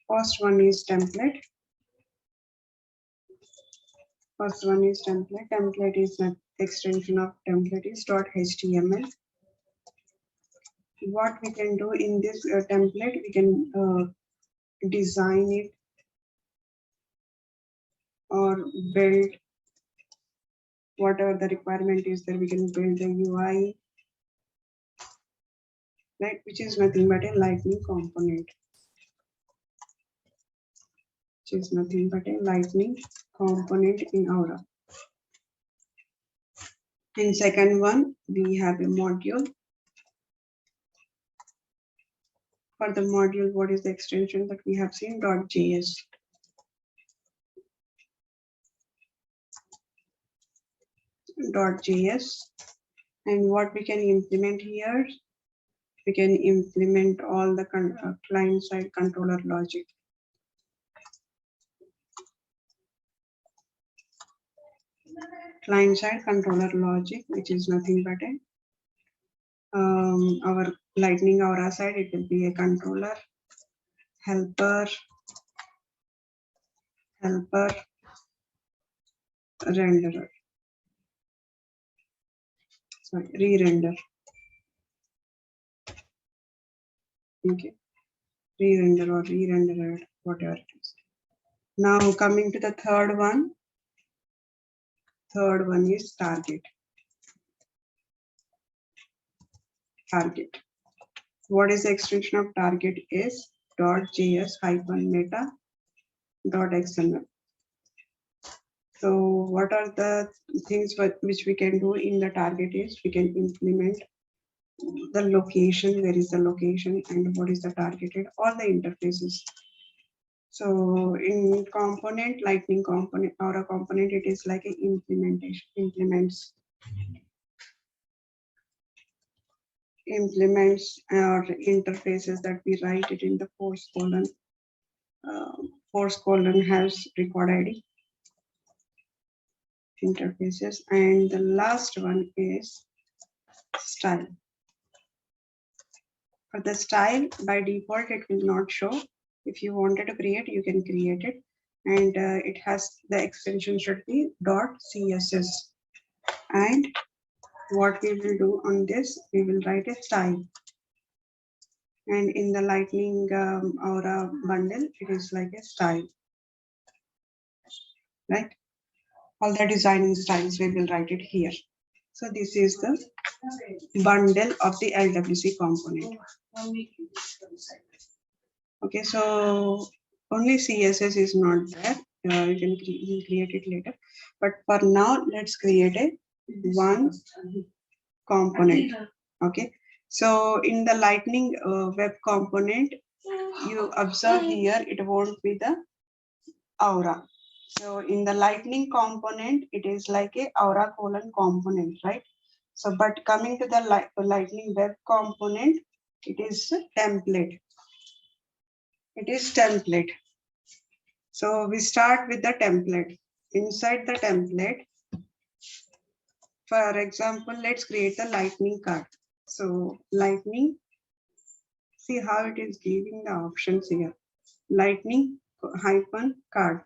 First one is template. First one is template. Template is an extension of template is .html. What we can do in this template, we can design it or build whatever the requirement is there. We can build the UI, right? Which is nothing but a lightning component. Which is nothing but a lightning component in Aura. In second one, we have a module. For the module, what is the extension that we have seen? .js. .js. And what we can implement here, we can implement all the client-side controller logic. Client-side controller logic, which is nothing but a our lightning Aura side, it will be a controller, helper, renderer. Sorry, re-render. Okay, re-render or re-renderer, whatever it is. Now coming to the third one. Third one is target. Target. What is the extension of target is .js-meta.xml. So what are the things which we can do in the target is we can implement the location, where is the location and what is the targeted, all the interfaces. So in component, lightning component or a component, it is like an implementation, implements or interfaces that we write it in the force colon. Force colon has record ID interfaces, and the last one is style. For the style, by default, it will not show. If you wanted to create, you can create it, and it has the extension should be .css. And what we will do on this, we will write a style. And in the lightning Aura bundle, it is like a style, right? All the designing styles, we will write it here. So this is the bundle of the LWC component. Okay, so only CSS is not there. You can create it later. But for now, let's create a one component. Okay, so in the lightning web component, you observe here, it won't be the Aura. So in the lightning component, it is like a Aura colon component, right? So, but coming to the lightning web component, it is a template. It is template. So we start with the template. Inside the template, for example, let's create a lightning card. So lightning, see how it is giving the options here. Lightning hyphen card.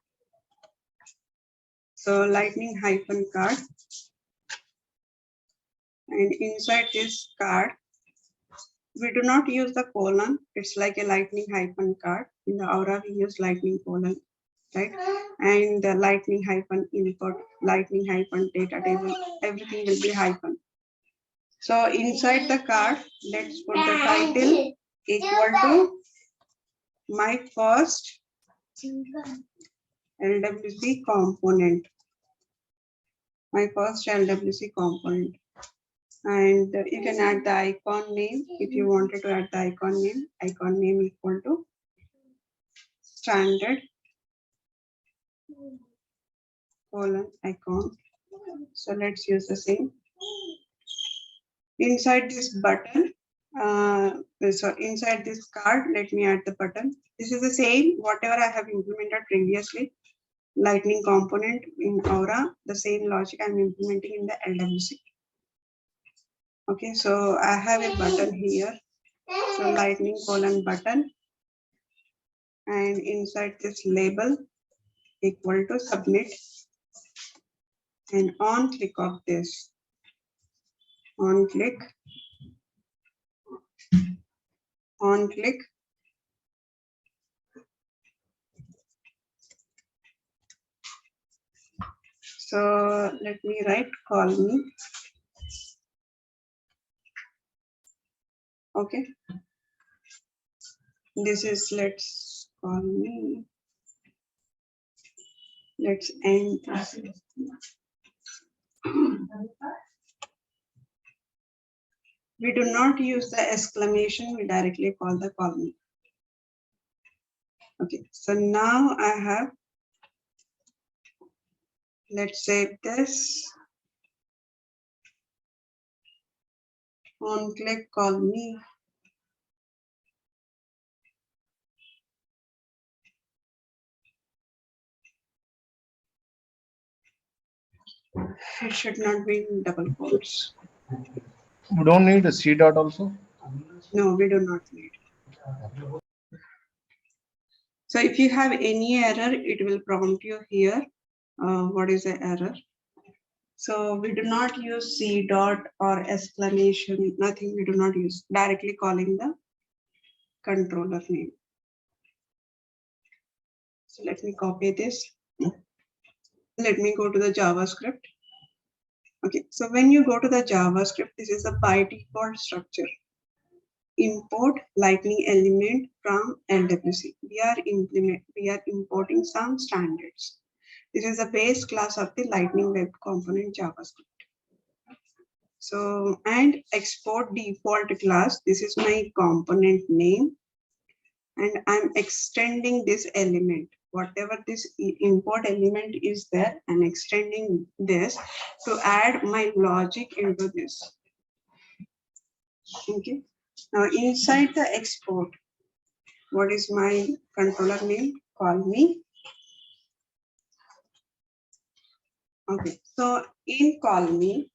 So lightning hyphen card. And inside this card, we do not use the colon. It's like a lightning hyphen card. In the Aura, we use lightning colon, right? And the lightning hyphen input, lightning hyphen data table, everything will be hyphen. So inside the card, let's put the title equal to my first LWC component. My first LWC component. And you can add the icon name if you wanted to add the icon name equal to standard colon icon. So let's use the same. Inside this button, so inside this card, let me add the button. This is the same, whatever I have implemented previously, lightning component in Aura, the same logic I'm implementing in the LWC. Okay, so I have a button here. So lightning colon button. And inside this label equal to submit. And on click of this, on click, so let me write call me Okay. This is, let's call me. Let's end this. We do not use the exclamation, we directly call the column. Okay, so now I have, let's save this. On click, call me. It should not be in double quotes. You don't need a C dot also? No, we do not need. So if you have any error, it will prompt you here. What is the error? So we do not use C dot or exclamation, nothing. We do not use, directly calling the controller name. So let me copy this. Let me go to the JavaScript. Okay, so when you go to the JavaScript, this is a by default structure. Import lightning element from LWC. We are importing some standards. This is the base class of the lightning web component JavaScript. So, and export default class. This is my component name. And I'm extending this element. Whatever this import element is there, I'm extending this to add my logic into this. Okay. Now inside the export, what is my controller name? Call me. Okay. So in call me,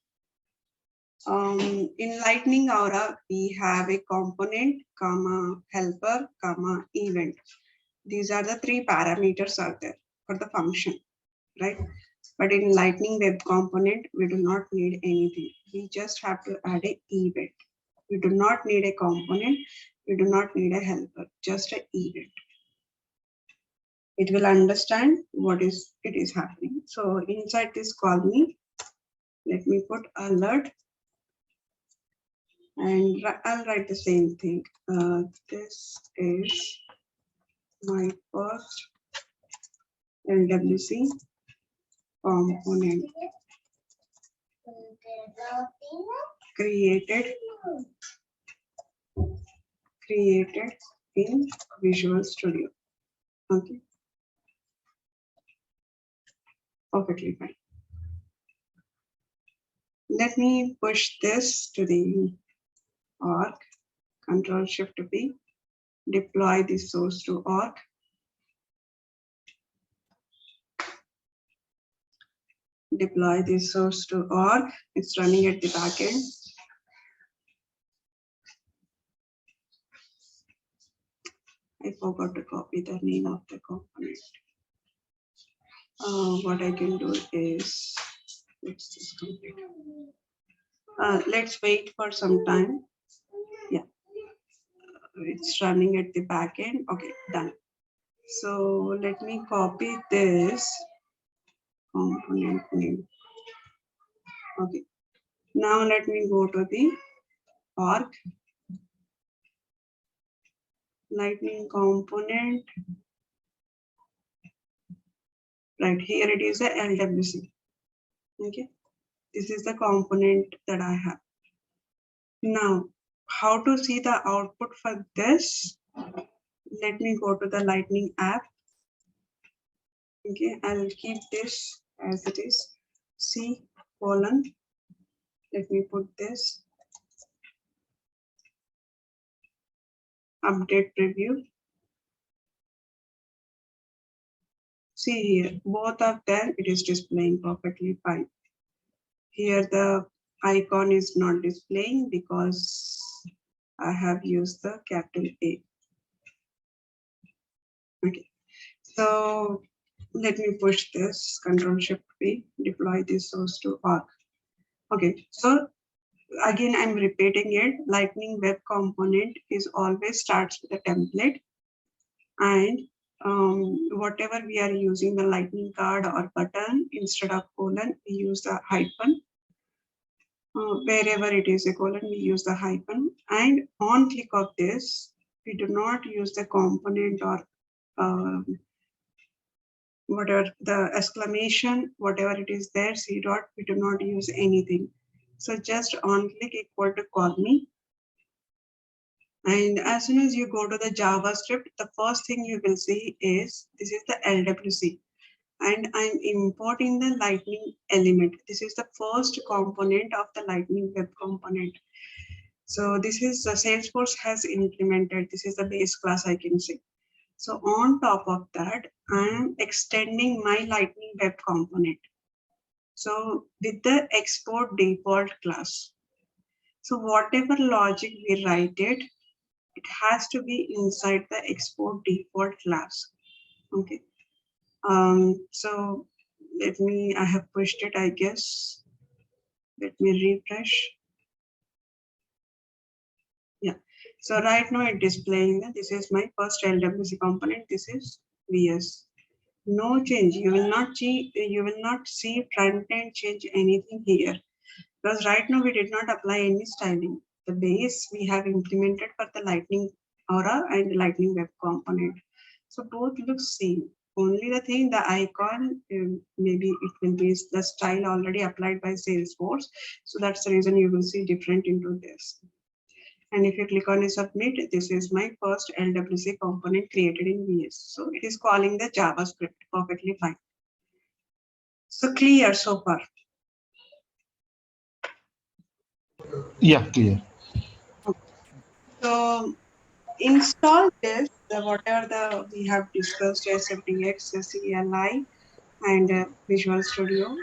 in Lightning Aura, we have a component, comma, helper, comma, event. These are the three parameters are there for the function, right? But in Lightning Web Component, we do not need anything. We just have to add an event. We do not need a component. We do not need a helper, just an event. It will understand what is it is happening. So inside this call me, let me put alert. And I'll write the same thing. This is my first LWC component created in Visual Studio. Okay, perfectly fine. Let me push this to the org. Control Shift P. Deploy the source to org. Deploy the source to org. It's running at the backend. I forgot to copy the name of the component. What I can do is, let's just complete. Let's wait for some time. Yeah, it's running at the backend. Okay, done. So let me copy this component name. Okay, now let me go to the org. Lightning component. Right here it is a LWC. Okay, this is the component that I have. Now, how to see the output for this? Let me go to the Lightning app. Okay, I'll keep this as it is. C colon. Let me put this. Update preview. See here, both of them, it is displaying perfectly fine. Here the icon is not displaying because I have used the capital A. Okay, so let me push this, Control Shift P, deploy this source to org. Okay, so again, I'm repeating it. Lightning Web Component is always starts with a template, and whatever we are using the lightning card or button, instead of colon, we use the hyphen. wherever it is a colon, we use the hyphen, and on click of this, we do not use the component or whatever the exclamation, whatever it is there, C dot, we do not use anything. So just on click equal to call me. And as soon as you go to the JavaScript, the first thing you will see is this is the LWC. And I'm importing the lightning element. This is the first component of the lightning web component. So this is the Salesforce has implemented. This is the base class I can say. So on top of that, I am extending my lightning web component. So with the export default class. So whatever logic we write it has to be inside the export default class. Okay. So I have pushed it, I guess. Let me refresh. Yeah. So right now it displaying that this is my first LWC component. This is VS. No change. You will not see front end change anything here. Because right now we did not apply any styling. The base we have implemented for the lightning aura and lightning web component. So both look same. Only the thing, the icon, maybe it will be the style already applied by Salesforce. So that's the reason you will see different into this. And if you click on submit, this is my first LWC component created in VS. So it is calling the JavaScript perfectly fine. So clear so far. Yeah, clear. So install this, whatever we have discussed, SFDX, CLI, and Visual Studio.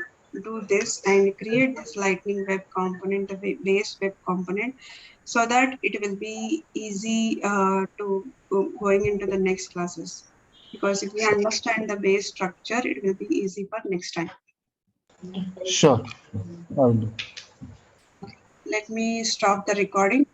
Do this and create this lightning web component, the base web component, so that it will be easy to going into the next classes. Because if we understand the base structure, it will be easy for next time. Sure. I'll do. Let me stop the recording.